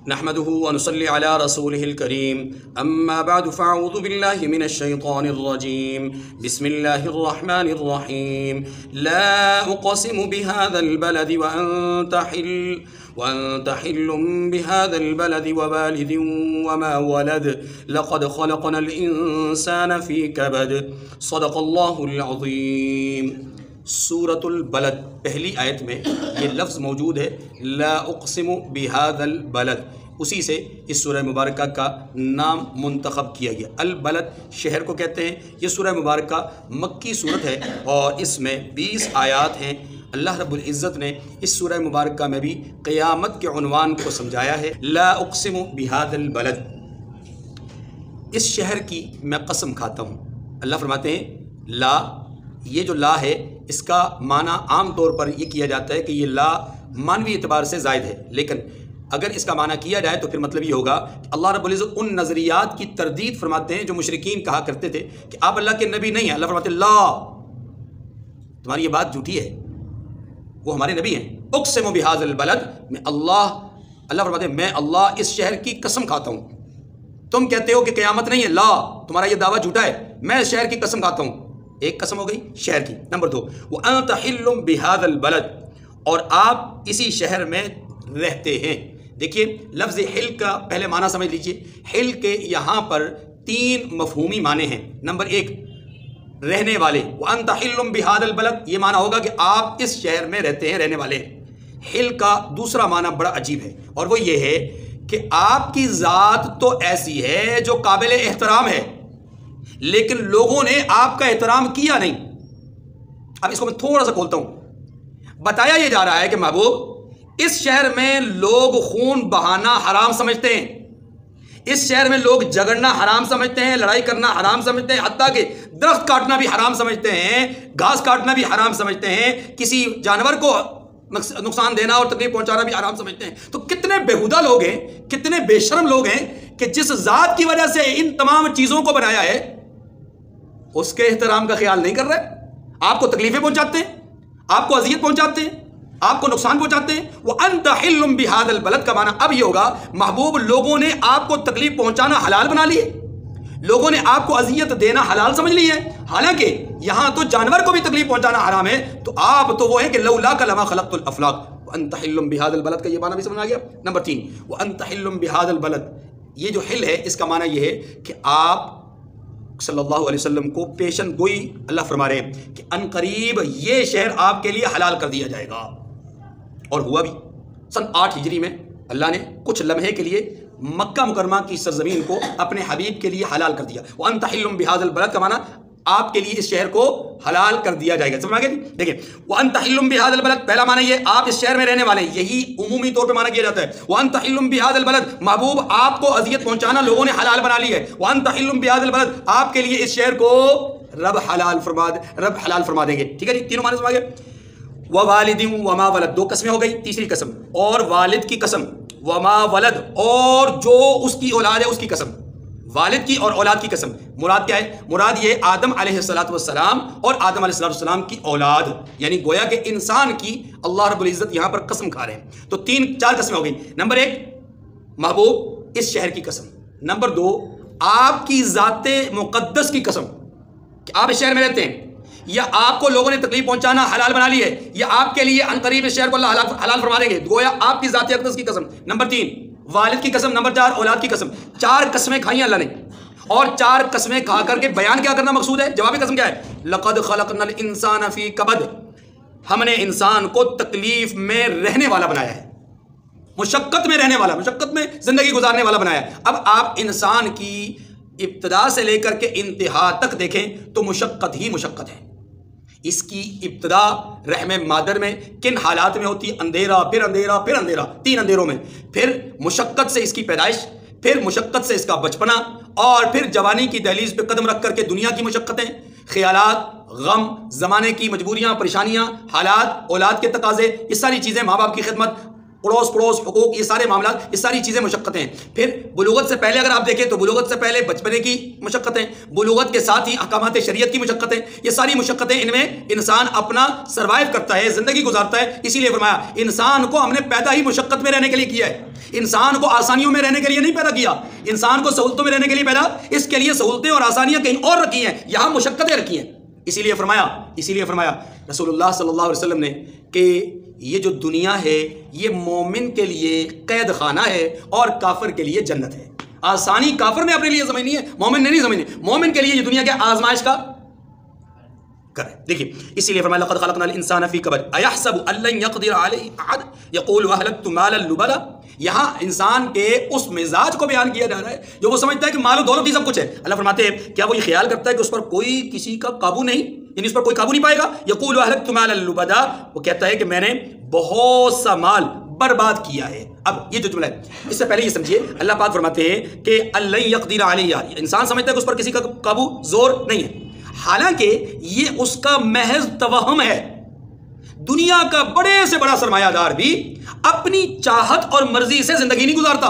نحمده ونصلي على رسوله الكريم أما بعد فأعوذ بالله من الشيطان الرجيم بسم الله الرحمن الرحيم لا أقسم بهذا البلد وأنت حل بهذا البلد ووالد وما ولد لقد خلقنا الإنسان في كبد صدق الله العظيم۔ سورۃ البلد پہلی آیت میں یہ لفظ موجود ہے لا اقسم بهذا البلد، اسی سے اس سورہ مبارکہ کا نام منتخب کیا گیا۔ البلد شہر کو کہتے ہیں۔ یہ سورہ مبارکہ مکی صورت ہے اور اس میں 20 آیات ہیں۔ اللہ رب العزت نے اس سورہ مبارکہ میں بھی قیامت کے عنوان کو سمجھایا ہے۔ لا اقسم بهذا البلد، اس شہر کی میں قسم کھاتا ہوں۔ اللہ فرماتے ہیں لا، یہ جو لا ہے اس کا معنی عام طور پر یہ کیا جاتا ہے کہ یہ لا معنوی اعتبار سے زائد ہے، لیکن اگر اس کا معنی کیا جائے تو پھر مطلب یہ ہوگا کہ اللہ رب العزت ان نظریات کی تردید فرماتے ہیں جو مشرکین کہا کرتے تھے کہ آپ اللہ کے نبی نہیں ہیں۔ اللہ فرماتے ہیں لا، تمہاری یہ بات جھوٹی ہے، وہ ہمارے نبی ہیں۔ اقسم بهذا البلد، میں اللہ فرماتے ہیں میں اللہ اس شہر کی قسم کھاتا ہوں۔ تم کہتے ہو کہ قیامت نہیں ہے، لا، تمہارا یہ دعویٰ جھوٹا ہے، میں اس شہر کی قسم کھاتا ہوں۔ ایک قسم ہو گئی شہر کی۔ نمبر 2 وَأَنْتَ حِلٌّ بِهَذَا الْبَلَدِ، اور آپ اسی شہر میں رہتے ہیں۔ دیکھیے لفظ حل کا پہلے معنی سمجھ لیجئے۔ حل کے یہاں پر 3 مفہومی معنی ہیں۔ نمبر 1 رہنے والے، وَأَنْتَ حِلٌّ بِهَذَا الْبَلَدِ، یہ معنی ہوگا کہ آپ اس شہر میں رہتے ہیں، رہنے والے ہیں۔ حل کا دوسرا معنی بڑا عجیب ہے اور وہ یہ ہے کہ آپ کی ذات تو ایسی ہے جو قابل احترام ہے، لیکن لوگوں نے آپ کا احترام کیا نہیں۔ اب اس کو میں تھوڑا سا کھولتا ہوں۔ بتایا یہ جا رہا ہے کہ محبوب اس شہر میں لوگ خون بہانا حرام سمجھتے ہیں، اس شہر میں لوگ جھگڑنا حرام سمجھتے ہیں، لڑائی کرنا حرام سمجھتے ہیں، حتیٰ کہ درخت کاٹنا بھی حرام سمجھتے ہیں، گھاس کاٹنا بھی حرام سمجھتے ہیں، کسی جانور کو نقصان دینا اور تکلیف پہنچانا بھی حرام سمجھتے ہیں۔ تو کتنے بےہودہ لوگ ہیں، کتنے بے شرم لوگ ہیں کہ جس ذات کی وجہ سے ان تمام چیزوں کو بنایا ہے اس کے احترام کا خیال نہیں کر رہے، آپ کو تکلیفیں پہنچاتے ہیں، آپ کو اذیت پہنچاتے ہیں، آپ کو نقصان پہنچاتے ہیں۔ وَأَنْتَ حِلٌّ بِهَذَا الْبَلَدِ کا معنی اب یہ ہوگا محبوب لوگوں نے آپ کو تکلیف پہنچانا حلال بنا لی ہے، لوگوں نے آپ کو اذیت دینا حلال سمجھ لی ہے، حالانکہ یہاں تو جانور کو بھی تکلیف پہنچانا حرام ہے، تو آپ تو وہ ہیں کہ لولا لما خلقت الافلاق۔ وَأَنْتَ حِلٌّ بِهَذَا الْبَلَدِ کا یہ معنی بھی سمجھ آ گیا۔ نمبر 3 وَأَنْتَ حِلٌّ بِهَذَا الْبَلَدِ، یہ جو حل ہے اس کا معنی یہ ہے کہ آپ صلی اللہ علیہ وسلم کو پیشن گوئی اللہ فرما رہے ہیں کہ ان قریب یہ شہر آپ کے لیے حلال کر دیا جائے گا، اور ہوا بھی۔ سن 8 ہجری میں اللہ نے کچھ لمحے کے لیے مکہ مکرمہ کی سرزمین کو اپنے حبیب کے لیے حلال کر دیا۔ وَأَنْتَ حِلٌّ بِهَذَا الْبَلَدِ کا معنی آپ کے لیے اس شہر کو حلال کر دیا جائے گا۔ سمجھ آ گئی؟ دیکھیں وَأَنْتَ حِلٌّ بِهَذَا الْبَلَدِ پہلا معنی یہ آپ اس شہر میں رہنے والے ہیں، یہی عمومی طور پہ معنی کیا جاتا ہے۔ وَأَنْتَ حِلٌّ بِهَذَا الْبَلَدِ محبوب آپ کو اذیت پہنچانا لوگوں نے حلال بنا لی ہے۔ وَأَنْتَ حِلٌّ بِهَذَا الْبَلَدِ آپ کے لیے اس شہر کو رب حلال فرما دیں گے۔ ٹھیک ہے جی، تینوں معنی سمجھ آ گئے۔ وَوَالِدٍ وَمَا وَلَدَ 2 قسمیں ہو گئی، تیسری قسم اور والد کی قسم، وَمَا وَلَد اور جو اس کی اولاد ہے اس کی قسم، والد کی اور اولاد کی قسم۔ مراد کیا ہے؟ مراد یہ آدم علیہ السلام اور آدم علیہ السلام کی اولاد، یعنی گویا کہ انسان کی اللہ رب العزت یہاں پر قسم کھا رہے ہیں۔ تو 4 قسمیں ہو گئی۔ نمبر 1 محبوب اس شہر کی قسم، نمبر 2 آپ کی ذات مقدس کی قسم کہ آپ اس شہر میں رہتے ہیں، یا آپ کو لوگوں نے تکلیف پہنچانا حلال بنا لی ہے، یا آپ کے لیے ان قریب اس شہر کو اللہ حلال فرما دیں گے، گویا آپ کی ذات اقدس کی قسم۔ نمبر 3 والد کی قسم، نمبر 4 اولاد کی قسم۔ 4 قسمیں کھائی ہیں اللہ نے، اور 4 قسمیں کھا کر کے بیان کیا کرنا مقصود ہے؟ جوابی قسم کیا ہے؟ لقد خلقنا الانسان فی کبد، ہم نے انسان کو تکلیف میں رہنے والا بنایا ہے، مشقت میں رہنے والا، مشقت میں زندگی گزارنے والا بنایا ہے۔ اب آپ انسان کی ابتدا سے لے کر کے انتہا تک دیکھیں تو مشقت ہی مشقت ہے۔ اس کی ابتدا رحم مادر میں کن حالات میں ہوتی ہے؟ اندھیرا، پھر اندھیرا، پھر اندھیرا، 3 اندھیروں میں، پھر مشقت سے اس کی پیدائش، پھر مشقت سے اس کا بچپنا، اور پھر جوانی کی دہلیز پہ قدم رکھ کر کے دنیا کی مشقتیں، خیالات، غم، زمانے کی مجبوریاں، پریشانیاں، حالات، اولاد کے تقاضے، یہ ساری چیزیں، ماں باپ کی خدمت، پڑوس حقوق، یہ سارے معاملات، یہ ساری چیزیں مشقتیں ہیں۔ پھر بلوغت سے پہلے اگر آپ دیکھیں تو بلوغت سے پہلے بچپنے کی مشقتیں، بلوغت کے ساتھ ہی احکامات شریعت کی مشقتیں، یہ ساری مشقتیں، ان میں انسان اپنا سروائیو کرتا ہے، زندگی گزارتا ہے۔ اسی لیے فرمایا انسان کو ہم نے پیدا ہی مشقت میں رہنے کے لیے کیا ہے، انسان کو آسانیوں میں رہنے کے لیے نہیں پیدا کیا، انسان کو سہولتوں میں رہنے کے لیے پیدا، اس کے لیے سہولتیں اور آسانیاں کہیں اور رکھی ہیں، یہاں مشقتیں رکھی ہیں۔ اسی لیے فرمایا رسول اللہ صلی اللہ علیہ وسلم نے کہ یہ جو دنیا ہے یہ مومن کے لیے قید خانہ ہے اور کافر کے لیے جنت ہے۔ آسانی کافر نے اپنے لیے سمجھنی ہے، مومن نے نہیں سمجھنی۔ مومن کے لیے یہ دنیا کے آزمائش کا گھر ہے۔ دیکھیے اسی لیے فرمایا لقد خلقنا الانسان فی کبد ایحسب ان لن یقدر علیہ احد یقول اہلکت مالا لبدا۔ یہاں انسان کے اس مزاج کو بیان کیا جا رہا ہے جو وہ سمجھتا ہے کہ مال و دولت ہی سب کچھ ہے۔ اللہ فرماتے ہیں کیا وہ یہ خیال کرتا ہے کہ اس پر کوئی کسی کا قابو نہیں، یعنی اس پر کوئی قابو نہیں پائے گا؟ یقول اہلکت مالا لبدا، وہ کہتا ہے کہ میں نے بہت سا مال برباد کیا ہے۔ اب یہ جو جملہ ہے اس سے پہلے یہ سمجھیے اللہ پاک فرماتے ہیں کہ اللہ یقدر علیہ، انسان سمجھتا ہے کہ اس پر کسی کا قابو زور نہیں ہے، حالانکہ یہ اس کا محض توہم ہے۔ دنیا کا بڑے سے بڑا سرمایہ دار بھی اپنی چاہت اور مرضی سے زندگی نہیں گزارتا،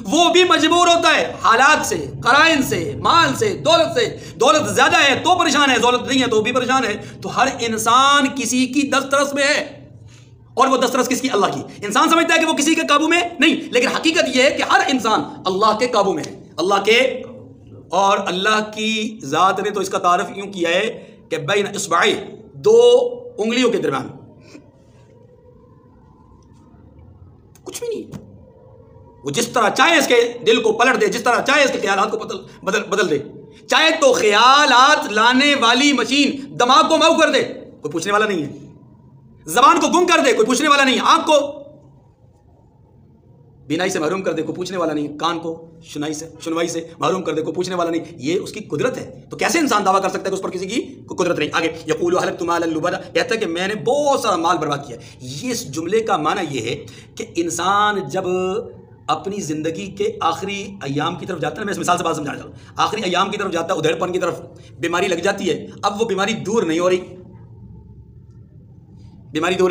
وہ بھی مجبور ہوتا ہے حالات سے، قرائن سے، مال سے، دولت زیادہ ہے تو پریشان ہے، دولت نہیں ہے تو بھی پریشان ہے۔ تو ہر انسان کسی کی دسترس میں ہے، اور وہ دسترس کس کی؟ اللہ کی۔ انسان سمجھتا ہے کہ وہ کسی کے قابو میں نہیں، لیکن حقیقت یہ ہے کہ ہر انسان اللہ کے قابو میں ہے، اللہ کے، اور اللہ کی ذات نے تو اس کا تعارف یوں کیا ہے کہ بین اصبعی، دو انگلیوں کے درمیان کچھ بھی نہیں ہے، وہ جس طرح چاہے اس کے دل کو پلٹ دے، جس طرح چاہے اس کے خیالات کو بدل دے، چاہے تو خیالات لانے والی مشین دماغ کو مئو کر دے، کوئی پوچھنے والا نہیں ہے، زبان کو گم کر دے، کوئی پوچھنے والا نہیں ہے، آنکھ کو بینائی سے محروم کر دے، کوئی پوچھنے والا نہیں، کان کو سنوائی سے محروم کر دے، کوئی پوچھنے والا نہیں، یہ اس کی قدرت ہے۔ تو کیسے انسان دعویٰ کر سکتا ہے کہ اس پر کسی کی کوئی قدرت نہیں؟ آگے یقول اہلکت مالا لبدا، کہتا ہے کہ میں نے بہت سارا مال برباد کیا۔ یہ اس جملے کا معنی یہ ہے کہ انسان جب اپنی زندگی کے آخری ایام کی طرف جاتا ہے، میں اس مثال سے بات سمجھانا چاہتا ہوں، آخری ایام کی طرف جاتا ہے، ادھیڑ پن کی طرف، بیماری لگ جاتی ہے، اب وہ بیماری دور نہیں ہو رہی، بیماری دور،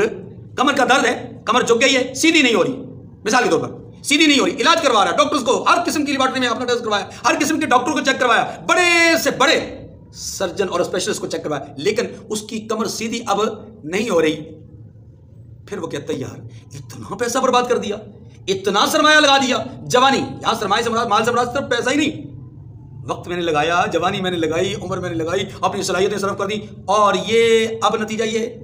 کمر کا درد ہے، کمر جھک گئی ہے، سیدھی نہیں ہو رہی، مثال کے طور پر سیدھی نہیں ہو رہی، علاج کروا رہا ہے، ڈاکٹرز کو ہر قسم کی لیبارٹری میں اپنا ٹیسٹ کروایا، ہر قسم کے ڈاکٹر کو چیک کروایا، بڑے سے بڑے سرجن اور اسپیشلسٹ کو چیک کروایا، لیکن اس کی کمر سیدھی اب نہیں ہو رہی۔ پھر وہ کہتا ہے یار اتنا پیسہ برباد کر دیا، اتنا سرمایہ لگا دیا، جوانی، یہاں سرمایہ سے مراد، مال سے مراد صرف پیسہ ہی نہیں، وقت میں نے لگایا، جوانی میں نے لگائی، عمر میں نے لگائی، اپنی صلاحیتیں صرف کر دی، اور یہ اب نتیجہ یہ ہے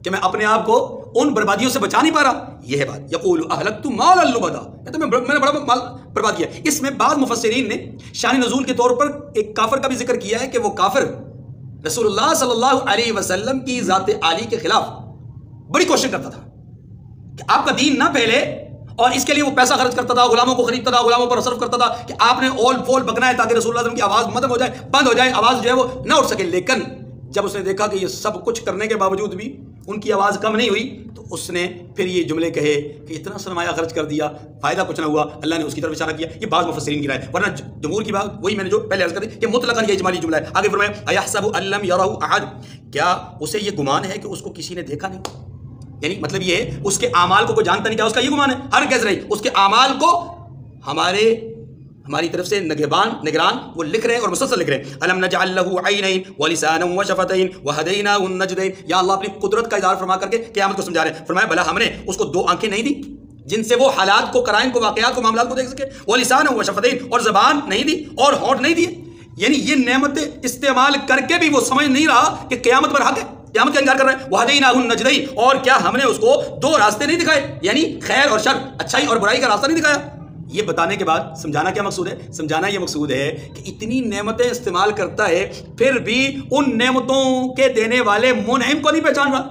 کہ میں اپنے آپ کو ان بربادیوں سے بچا نہیں پا رہا۔ یہ ہے بات، یقول اہلکت مالا لبدا، کہتا میں نے بڑا مال برباد کیا۔ اس میں بعض مفسرین نے شان نزول کے طور پر ایک کافر کا بھی ذکر کیا ہے کہ وہ کافر رسول اللہ صلی اللہ علیہ وسلم کی ذات عالی کے خلاف بڑی کوشش کرتا تھا کہ آپ کا دین نہ پھیلے، اور اس کے لیے وہ پیسہ خرچ کرتا تھا، غلاموں کو خریدتا تھا، غلاموں پر صرف کرتا تھا کہ آپ نے اول فول بکنا ہے تاکہ رسول اللہ صلی اللہ علیہ وسلم کی آواز مدم ہو جائے، بند ہو جائے، آواز جو ہے وہ نہ اٹھ سکے۔ لیکن جب اس نے دیکھا کہ یہ سب کچھ کرنے کے باوجود بھی ان کی آواز کم نہیں ہوئی، تو اس نے پھر یہ جملے کہے کہ اتنا سرمایہ خرچ کر دیا، فائدہ کچھ نہ ہوا، اللہ نے اس کی طرف اشارہ کیا۔ یہ بعض مفسرین کی رائے ہے، ورنہ جمہور کی بات وہی میں نے جو پہلے عرض کر دی کہ مطلقاً یہ اجمالی جملہ ہے۔ آگے فرمایا ایحسب ان لم یرہ احد، کیا اسے یہ گمان ہے کہ اس کو کسی نے دیکھا نہیں؟ یعنی مطلب یہ ہے اس کے اعمال کو کوئی جانتا نہیں، کیا اس کا یہ گمان ہے؟ ہرگز نہیں، اس کے اعمال کو ہماری طرف سے نگران وہ لکھ رہے ہیں اور مسلسل لکھ رہے ہیں۔ الم نجعل له عینین ولسانا وشفتین وہدیناہ النجدین، یا اللہ اپنی قدرت کا اظہار فرما کر کے قیامت کو سمجھا رہے ہیں۔ فرمایا بھلا ہم نے اس کو دو آنکھیں نہیں دی جن سے وہ حالات کو، قرائن کو، واقعات کو، معاملات کو دیکھ سکے، ولسانا وشفتین، اور زبان نہیں دی اور ہونٹ نہیں دیے، یعنی یہ نعمتیں استعمال کر کے بھی وہ سمجھ نہیں رہا کہ قیامت پر حق ہے، قیامت کا انکار کر رہا ہے۔ وہدیناہ النجدین، اور کیا ہم نے اس کو دو راستے نہیں دکھائے، یعنی خیر اور شر، اچھائی اور برائی کا راستہ نہیں دکھایا۔ یہ بتانے کے بعد سمجھانا کیا مقصود ہے؟ سمجھانا یہ مقصود ہے کہ اتنی نعمتیں استعمال کرتا ہے پھر بھی ان نعمتوں کے دینے والے منعم کو نہیں پہچان رہا،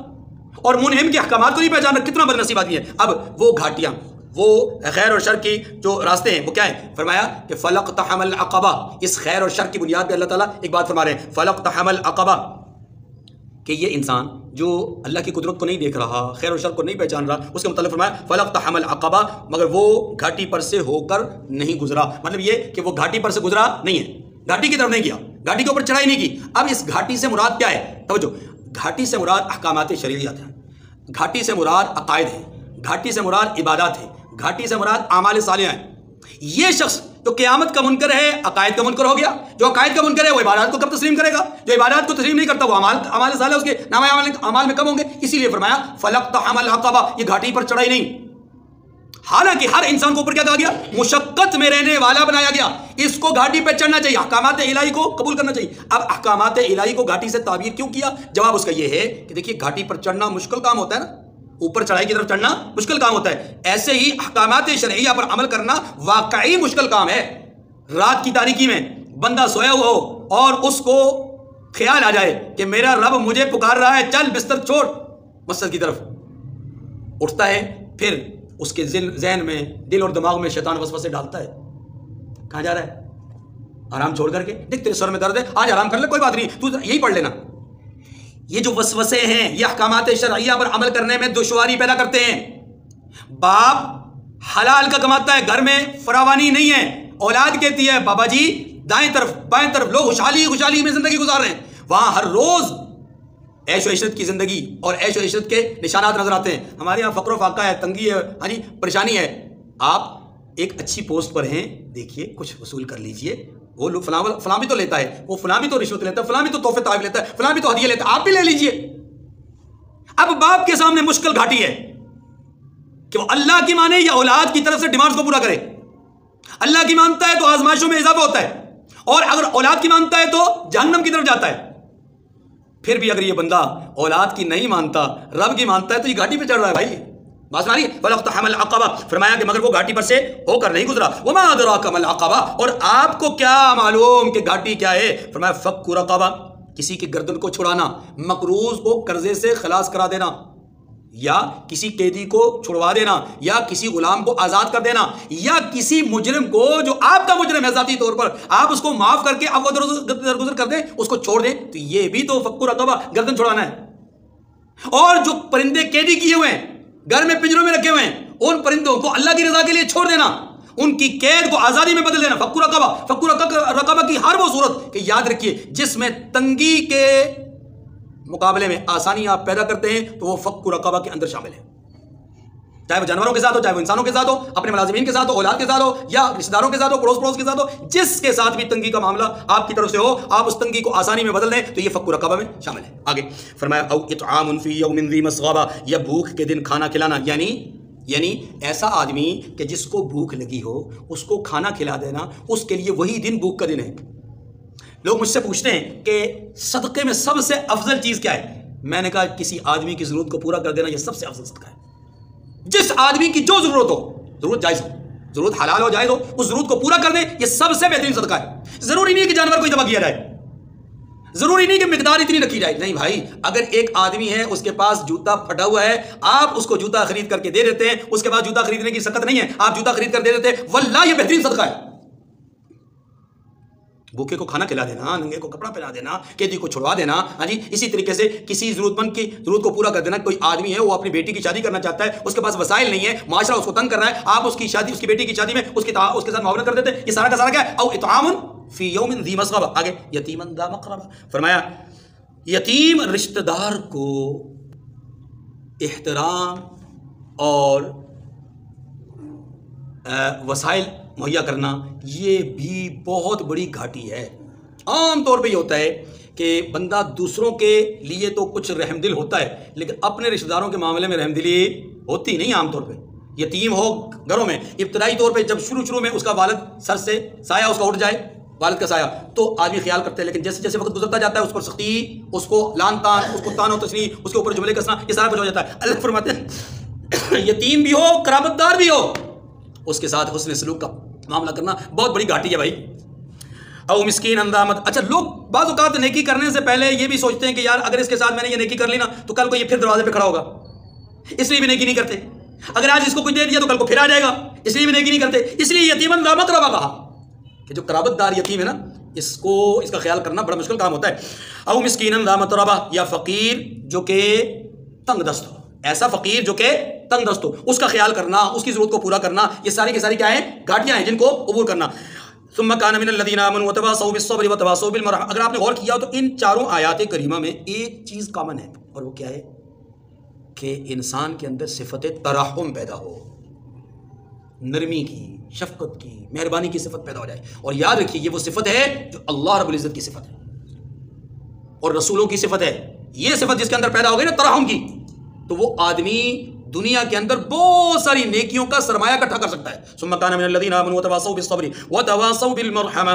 اور منعم کے احکامات کو نہیں پہچان رہا۔ کتنا بد نصیب آدمی ہے۔ اب وہ گھاٹیاں، وہ خیر اور شر کی جو راستے ہیں وہ کیا ہیں؟ فرمایا کہ فلقتحم العقبہ، اس خیر اور شر کی بنیاد پہ اللہ تعالیٰ ایک بات فرما رہے ہیں، فلقتحم العقبہ، کہ یہ انسان جو اللہ کی قدرت کو نہیں دیکھ رہا، خیر و شر کو نہیں پہچان رہا، اس کے متعلق فرمایا فلقتحم العقبہ، مگر وہ گھاٹی پر سے ہو کر نہیں گزرا۔ مطلب یہ کہ وہ گھاٹی پر سے گزرا نہیں ہے، گھاٹی کی طرف نہیں گیا، گھاٹی کے اوپر چڑھائی نہیں کی۔ اب اس گھاٹی سے مراد کیا ہے؟ توجہ، گھاٹی سے مراد احکامات شرعیات ہیں، گھاٹی سے مراد عقائد ہیں، گھاٹی سے مراد عبادات ہے، گھاٹی سے مراد اعمال صالحہ ہیں۔ یہ شخص جو قیامت کا منکر ہے، عقائد کا منکر ہو گیا، جو عقائد کا منکر ہے وہ عبادات کو کب تسلیم کرے گا؟ جو عبادات کو تسلیم نہیں کرتا وہ اعمال صالحہ اس کے نامہ اعمال میں کم ہوں گے۔ اسی لیے فرمایا فَلَقْتَحَمَ الْعَقَبَةَ، یہ گھاٹی پر چڑھا ہی نہیں۔ حالانکہ ہر انسان کو اوپر کیا کہا گیا؟ مشقت میں رہنے والا بنایا گیا، اس کو گھاٹی پہ چڑھنا چاہیے، احکامات الہی کو قبول کرنا چاہیے۔ اب احکامات الہی کو گھاٹی سے تعبیر کیوں کیا؟ جواب اس کا یہ ہے کہ دیکھیے گھاٹی پر چڑھنا مشکل کام ہوتا ہے نا، اوپر چڑھائی کی طرف چڑھنا مشکل کام ہوتا ہے، ایسے ہی احکامات شرعیہ پر عمل کرنا واقعی مشکل کام ہے۔ رات کی تاریکی میں بندہ سویا ہوا ہو اور اس کو خیال آ جائے کہ میرا رب مجھے پکار رہا ہے، چل بستر چھوڑ مسجد کی طرف، اٹھتا ہے، پھر اس کے ذہن میں، دل اور دماغ میں شیطان وسوسے ڈالتا ہے، کہاں جا رہا ہے؟ آرام چھوڑ کر کے، دیکھ تیرے سر میں درد ہے، آج آرام کر لے، کوئی بات نہیں، تو یہی پڑھ لینا۔ یہ جو وسوسے ہیں یہ احکامات شرعیہ پر عمل کرنے میں دشواری پیدا کرتے ہیں۔ باپ حلال کا کماتا ہے، گھر میں فراوانی نہیں ہے، اولاد کہتی ہے بابا جی دائیں طرف بائیں طرف، لوگ خوشحالی میں زندگی گزار رہے ہیں، وہاں ہر روز عیش و عشرت کی زندگی اور عیش و عشرت کے نشانات نظر آتے ہیں۔ ہمارے یہاں فقر و فاقہ ہے، تنگی ہے، ہاں جی پریشانی ہے۔ آپ ایک اچھی پوسٹ پر ہیں، دیکھیے کچھ وصول کر لیجئے، وہ لوگ فلاں بھی تو لیتا ہے، وہ فلاں بھی تو رشوت لیتا ہے، فلاں بھی تو تحفے تحائف لیتا ہے، فلاں بھی تو ہدیہ لیتا ہے، آپ بھی لے لیجئے۔ اب باپ کے سامنے مشکل گھاٹی ہے کہ وہ اللہ کی مانے یا اولاد کی طرف سے ڈیمانڈز کو پورا کرے۔ اللہ کی مانتا ہے تو آزمائشوں میں اضافہ ہوتا ہے، اور اگر اولاد کی مانتا ہے تو جہنم کی طرف جاتا ہے۔ پھر بھی اگر یہ بندہ اولاد کی نہیں مانتا، رب کی مانتا ہے، تو یہ گھاٹی پہ چڑھ رہا ہے بھائی، بات سمجھ رہی ہے؟ فَلَقْتَحَمَ الْعَقَبَةَ، فرمایا کہ مگر وہ گھاٹی پر سے ہو کر نہیں گزرا۔ وَمَا أَدْرَاكَ مَا الْعَقَبَةُ، اور آپ کو کیا معلوم کہ گھاٹی کیا ہے؟ فرمایا فَكُّ رَقَبَةٍ، کسی کی گردن کو چھڑانا، مقروض کو قرضے سے خلاص کرا دینا، یا کسی قیدی کو چھڑوا دینا، یا کسی غلام کو آزاد کر دینا، یا کسی مجرم کو جو آپ کا مجرم ہے ذاتی طور پر، آپ اس کو معاف کر کے اب وہ درگزر کر دیں، اس کو چھوڑ دیں، تو یہ بھی تو فَكُّ رَقَبَةٍ، گردن چھڑانا ہے۔ اور جو پرندے قیدی کیے ہوئے ہیں، گھر میں پنجروں میں رکھے ہوئے ہیں، ان پرندوں کو اللہ کی رضا کے لیے چھوڑ دینا، ان کی قید کو آزادی میں بدل دینا۔ فَكُّ رَقَبَةٍ، فَكُّ رَقَبَةٍ کی ہر وہ صورت کہ یاد رکھیے جس میں تنگی کے مقابلے میں آسانی آپ پیدا کرتے ہیں تو وہ فَكُّ رَقَبَةٍ کے اندر شامل ہے، چاہے وہ جانوروں کے ساتھ ہو، چاہے وہ انسانوں کے ساتھ ہو، اپنے ملازمین کے ساتھ ہو، اولاد کے ساتھ ہو، یا رشتہ داروں کے ساتھ ہو، پڑوس کے ساتھ ہو، جس کے ساتھ بھی تنگی کا معاملہ آپ کی طرف سے ہو، آپ اس تنگی کو آسانی میں بدل دیں تو یہ فَكُّ رَقَبَةٍ میں شامل ہے۔ آگے فرمایا او اطعام فی یوم ذی مسغبہ، یا بھوک کے دن کھانا کھلانا، یعنی ایسا آدمی کہ جس کو بھوک لگی ہو اس کو کھانا کھلا دینا، اس کے لیے وہی دن بھوک کا دن ہے۔ لوگ مجھ سے پوچھتے ہیں کہ صدقے میں سب سے افضل چیز کیا ہے؟ میں نے کہا کسی آدمی کی ضرورت کو پورا کر دینا یہ سب سے افضل صدقہ ہے۔ جس آدمی کی جو ضرورت ہو، ضرورت جائز ہو، ضرورت حلال ہو جائز ہو، اس ضرورت کو پورا کر دیں، یہ سب سے بہترین صدقہ ہے۔ ضروری نہیں کہ جانور کو ذبح کیا جائے، ضروری نہیں کہ مقدار اتنی رکھی جائے، نہیں بھائی، اگر ایک آدمی ہے اس کے پاس جوتا پھٹا ہوا ہے، آپ اس کو جوتا خرید کر کے دے دیتے ہیں، اس کے بعد جوتا خریدنے کی سخت نہیں ہے، آپ جوتا خرید کر دے دیتے ہیں، واللہ یہ بہترین صدقہ ہے۔ بھوکے کو کھانا کھلا دینا، ننگے کو کپڑا پہنا دینا، قیدی کو چھڑوا دینا، ہاں جی، اسی طریقے سے کسی ضرورت مند کی ضرورت کو پورا کر دینا۔ کوئی آدمی ہے وہ اپنی بیٹی کی شادی کرنا چاہتا ہے، اس کے پاس وسائل نہیں ہے، معاشرہ اس کو تنگ کر رہا ہے، آپ اس کی شادی، اس کی بیٹی کی شادی میں اس کے ساتھ معاونت کر دیتے ہیں، یہ سارا کا سارا کیا ہے؟ او اطعام فی یوم ذی مسغبہ۔ آگے یتیما ذا مقربہ، فرمایا یتیم رشتہ دار کو احترام اور وسائل مہیا کرنا یہ بھی بہت بڑی گھاٹی ہے۔ عام طور پہ یہ ہوتا ہے کہ بندہ دوسروں کے لیے تو کچھ رحم دل ہوتا ہے، لیکن اپنے رشتہ داروں کے معاملے میں رحم دلی ہوتی نہیں عام طور پہ۔ یتیم ہو گھروں میں، ابتدائی طور پہ جب شروع میں اس کا والد سر سے سایہ اس کا اٹھ جائے، والد کا سایہ، تو آدمی خیال کرتے ہیں، لیکن جیسے جیسے وقت گزرتا جاتا ہے اس پر سختی، اس کو لان تان، اس کو تان و تشنیع، اس کے اوپر جملے کسنا، یہ سارا کچھ ہو جاتا ہے۔ اللہ فرماتے ہیں یتیم بھی ہو، قرابت دار بھی ہو، اس کے ساتھ حسن سلوک کا معاملہ کرنا بہت بڑی گھاٹی ہے بھائی۔ او مسکین اندامت، اچھا لوگ بعض اوقات نیکی کرنے سے پہلے یہ بھی سوچتے ہیں کہ یار اگر اس کے ساتھ میں نے یہ نیکی کر لی نا تو کل کو یہ پھر دروازے پہ کھڑا ہوگا، اس لیے بھی نیکی نہیں کرتے۔ اگر آج اس کو کچھ دے دیا تو کل کو پھر آ جائے گا، اس لیے بھی نیکی نہیں کرتے۔ اس لیے یتیما ذا مقربہ کہا کہ جو قرابت دار یتیم ہے نا، اس کا خیال کرنا بڑا مشکل کام ہوتا ہے۔ او مسکین ذا متربہ، یا فقیر جو کہ تنگ دست ہو، ایسا فقیر جو کہ تنگ دست ہو، اس کا خیال کرنا، اس کی ضرورت کو پورا کرنا، یہ ساری کی ساری کیا ہیں؟ گھاٹیاں ہیں جن کو عبور کرنا۔ ثم كان من الذين آمنوا وتواصوا بالصبر وتواصوا بالمرحمة۔ اگر آپ نے غور کیا تو ان چاروں آیات کریمہ میں ایک چیز کامن ہے، اور وہ کیا ہے؟ کہ انسان کے اندر صفت ترحم پیدا ہو، نرمی کی، شفقت کی، مہربانی کی صفت پیدا ہو جائے. اور یاد رکھیے یہ وہ صفت ہے جو اللہ رب العزت کی صفت ہے اور رسولوں کی صفت ہے. یہ صفت جس کے اندر پیدا ہو گئی نا ترحم کی، تو وہ آدمی دنیا کے اندر بہت ساری نیکیوں کا سرمایہ اکٹھا کر سکتا ہے. ثم كان من الذين آمنوا وتواصوا بالصبر وتواصوا بالمرحمة.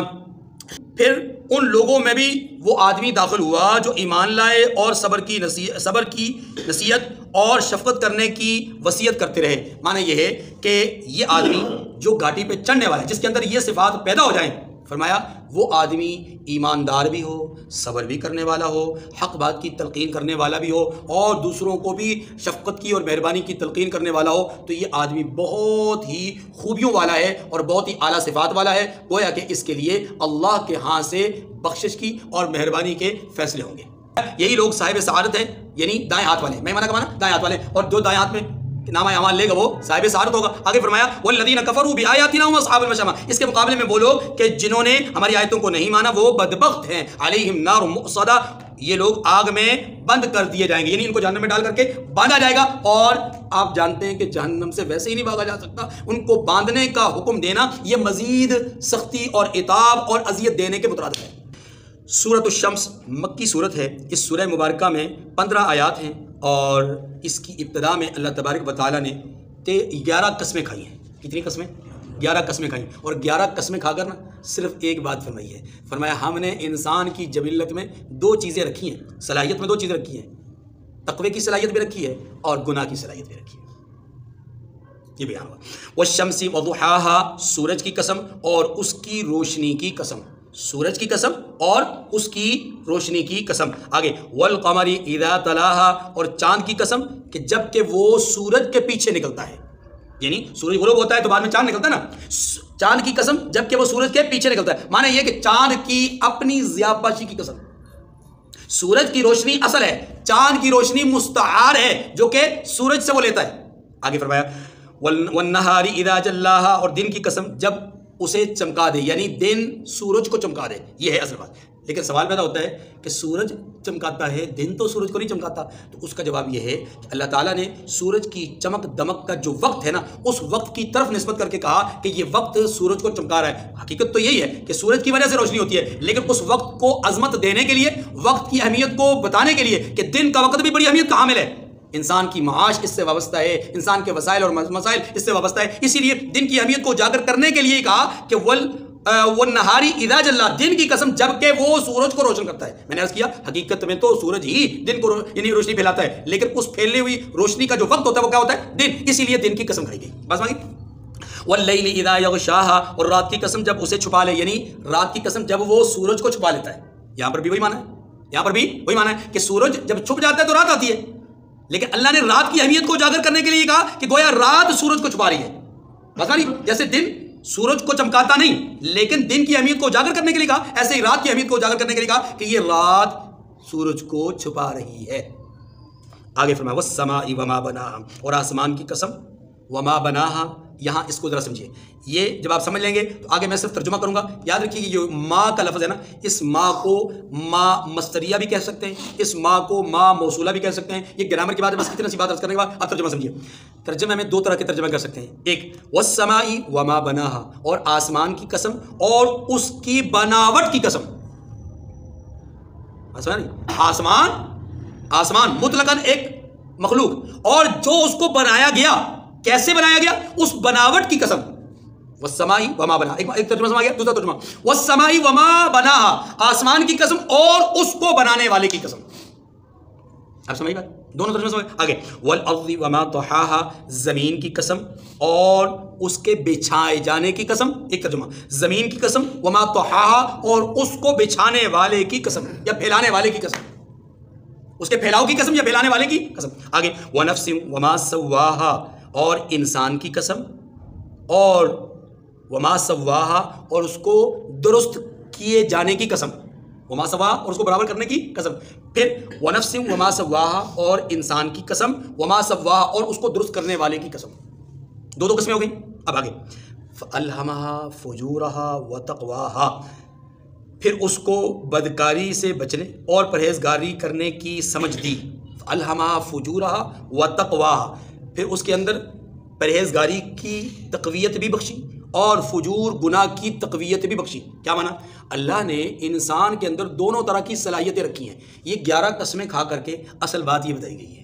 پھر ان لوگوں میں بھی وہ آدمی داخل ہوا جو ایمان لائے اور صبر کی نصیحت اور شفقت کرنے کی وصیت کرتے رہے. معنی یہ ہے کہ یہ آدمی جو گھاٹی پہ چڑھنے والا ہے، جس کے اندر یہ صفات پیدا ہو جائیں، فرمایا وہ آدمی ایماندار بھی ہو، صبر بھی کرنے والا ہو، حق بات کی تلقین کرنے والا بھی ہو، اور دوسروں کو بھی شفقت کی اور مہربانی کی تلقین کرنے والا ہو، تو یہ آدمی بہت ہی خوبیوں والا ہے اور بہت ہی اعلیٰ صفات والا ہے. گویا کہ اس کے لیے اللہ کے ہاں سے بخشش کی اور مہربانی کے فیصلے ہوں گے. یہی لوگ صاحب سعادت ہیں، یعنی دائیں ہاتھ والے. میں مانا کا مانا دائیں ہاتھ والے، اور جو دائیں ہاتھ میں نامہ اعمال لے گا وہ صاحب سعادت ہوگا. آگے فرمایا والذین کفروا بآیاتنا هم اصحاب المشأمہ. اس کے مقابلے میں وہ لوگ کہ جنہوں نے ہماری آیتوں کو نہیں مانا وہ بدبخت ہیں. علیہم نار مؤصدہ. یہ لوگ آگ میں بند کر دیے جائیں گے، یعنی ان کو جہنم میں ڈال کر کے باندھا جائے گا. اور آپ جانتے ہیں کہ جہنم سے ویسے ہی نہیں بھاگا جا سکتا. ان کو باندھنے کا حکم دینا یہ مزید سختی اور عتاب اور اذیت دینے کے مترادف ہے. سورۃ الشمس مکی صورت ہے. اس سورہ مبارکہ میں 15 آیات ہیں اور اس کی ابتدا میں اللہ تبارک و تعالیٰ نے 11 قسمیں کھائی ہیں. کتنی قسمیں؟ 11 قسمیں کھائی. اور 11 قسمیں کھا کر نا صرف ایک بات فرمائی ہے. فرمایا ہم نے انسان کی جبلت میں 2 چیزیں رکھی ہیں، صلاحیت میں 2 چیزیں رکھی ہیں. تقوی کی صلاحیت بھی رکھی ہے اور گناہ کی صلاحیت بھی رکھی ہے. یہ بیان ہوا. والشمس وضحاها. سورج کی قسم اور اس کی روشنی کی قسم. سورج کی قسم اور اس کی روشنی کی قسم. آگے والقمر اذا تلاها. اور چاند کی قسم کہ جب کہ وہ سورج کے پیچھے نکلتا ہے، یعنی سورج غروب ہوتا ہے تو بعد میں چاند نکلتا ہے نا. چاند کی قسم جب کہ وہ سورج کے پیچھے نکلتا ہے. معنی یہ کہ چاند کی اپنی ضیاباشی کی قسم. سورج کی روشنی اصل ہے، چاند کی روشنی مستعار ہے جو کہ سورج سے وہ لیتا ہے. آگے فرمایا والنہار اذا جلاها. اور دن کی قسم جب اسے چمکا دے، یعنی دن سورج کو چمکا دے. یہ ہے اصل بات. لیکن سوال پیدا ہوتا ہے کہ سورج چمکاتا ہے، دن تو سورج کو نہیں چمکاتا. تو اس کا جواب یہ ہے کہ اللہ تعالیٰ نے سورج کی چمک دمک کا جو وقت ہے نا، اس وقت کی طرف نسبت کر کے کہا کہ یہ وقت سورج کو چمکا رہا ہے. حقیقت تو یہی ہے کہ سورج کی وجہ سے روشنی ہوتی ہے، لیکن اس وقت کو عظمت دینے کے لیے، وقت کی اہمیت کو بتانے کے لیے کہ دن کا وقت بھی بڑی اہمیت کا حامل ہے. انسان کی معاش اس سے وابستہ ہے، انسان کے وسائل اور مسائل اس سے وابستہ ہے. اسی لیے دن کی اہمیت کو اجاگر کرنے کے لیے کہا کہ والنہاری اذا جلا. دن کی قسم جب کہ وہ سورج کو روشن کرتا ہے. میں نے عرض کیا حقیقت میں تو سورج ہی دن کو یعنی روشنی پھیلاتا ہے، لیکن اس پھیلنے ہوئی روشنی کا جو وقت ہوتا ہے وہ کیا ہوتا ہے؟ دن. اسی لیے دن کی قسم کھائی گئی. بس مانگی. واللیل اذا یغشاها. اور رات کی قسم جب اسے چھپا لے، یعنی رات کی قسم جب وہ سورج کو چھپا لیتا ہے. یہاں پر بھی وہی معنی ہے، یہاں پر بھی وہی معنی ہے کہ سورج جب چھپ جاتا ہے تو رات آتی ہے. لیکن اللہ نے رات کی اہمیت کو اجاگر کرنے کے لیے کہا کہ گویا رات سورج کو چھپا رہی ہے. بس مانی جیسے دن سورج کو چمکاتا نہیں لیکن دن کی اہمیت کو اجاگر کرنے کے لیے کہا، ایسے ہی رات کی اہمیت کو اجاگر کرنے کے لیے کہا کہ یہ رات سورج کو چھپا رہی ہے. آگے فرمایا والسماء وما بناها. اور آسمان کی قسم وما بناها. یہاں اس کو ذرا سمجھیے. یہ جب آپ سمجھ لیں گے تو آگے میں صرف ترجمہ کروں گا. یاد رکھیے کہ جو ما کا لفظ ہے نا، اس ما کو ما مصدریہ بھی کہہ سکتے ہیں، اس ما کو ما موصولہ بھی کہہ سکتے ہیں. یہ گرامر کی بات ہے، بس کتنا سی بات عرض کرنے کے بعد آپ ترجمہ سمجھیے. ترجمہ میں 2 طرح کے ترجمہ کر سکتے ہیں. ایک والسماء وما بناها. اور آسمان کی قسم اور اس کی بناوٹ کی قسم. آسمان مطلقاً ایک مخلوق، اور جو اس کو بنایا گیا، کیسے بنایا گیا، اس بناوٹ کی قسم. والسماء وما بناها. ایک ترجمہ سمجھ گیا. دوسرا ترجمہ والسماء وما بناها. آسمان کی قسم اور اس کو بنانے والے کی قسم. آپ سمجھ گئے؟ دونوں ترجمے سمجھ. آگے والارض وما طحاها. زمین کی قسم اور اس کے بچھائے جانے کی قسم. ایک ترجمہ زمین کی قسم وما طحاها. اور اس کو بچھانے والے کی قسم یا پھیلانے والے کی قسم. اس کے پھیلاؤ کی قسم یا پھیلانے والے کی قسم. آگے ونفس وما سواها. اور انسان کی قسم اور وما سواها. اور اس کو درست کیے جانے کی قسم. وما سوا اور اس کو برابر کرنے کی قسم. پھر ونفس وما سواها. اور انسان کی قسم وما سواها. اور اس کو درست کرنے والے کی قسم. 2 قسمیں ہو گئیں. اب آگے فألهمها فجورها وتقواها. پھر اس کو بدکاری سے بچنے اور پرہیزگاری کرنے کی سمجھ دی. الہمہا فجورہا و تقواہا، پھر اس کے اندر پرہیزگاری کی تقویت بھی بخشی اور فجور گناہ کی تقویت بھی بخشی۔ کیا مانا؟ اللہ نے انسان کے اندر دونوں طرح کی صلاحیتیں رکھی ہیں۔ یہ 11 قسمیں کھا کر کے اصل بات یہ بتائی گئی ہے،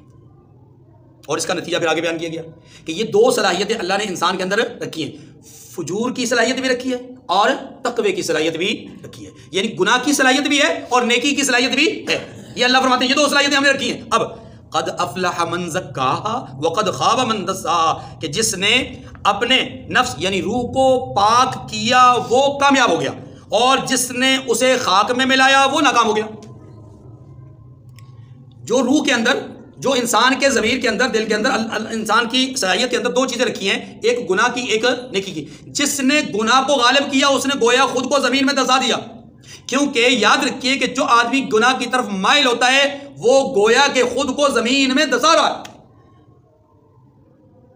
اور اس کا نتیجہ پھر آگے بیان کیا گیا کہ یہ 2 صلاحیتیں اللہ نے انسان کے اندر رکھی ہیں، فجور کی صلاحیت بھی رکھی ہے اور تقوی کی صلاحیت بھی رکھی ہے، یعنی گناہ کی صلاحیت بھی ہے اور نیکی کی صلاحیت بھی ہے۔ یہ اللہ فرماتے ہیں یہ 2 صلاحیتیں ہم نے رکھی ہیں۔ اب قد افلح من زکاہا وقد خاب من دساہا، کہ جس نے اپنے نفس یعنی روح کو پاک کیا وہ کامیاب ہو گیا، اور جس نے اسے خاک میں ملایا وہ ناکام ہو گیا۔ جو روح کے اندر، جو انسان کے ضمیر کے اندر، دل کے اندر، انسان کی صلاحیت کے اندر 2 چیزیں رکھی ہیں، ایک گناہ کی، ایک نیکی کی۔ جس نے گناہ کو غالب کیا اس نے گویا خود کو زمین میں دسا دیا، کیونکہ یاد رکھیے کہ جو آدمی گناہ کی طرف مائل ہوتا ہے وہ گویا کہ خود کو زمین میں دسا رہا ہے۔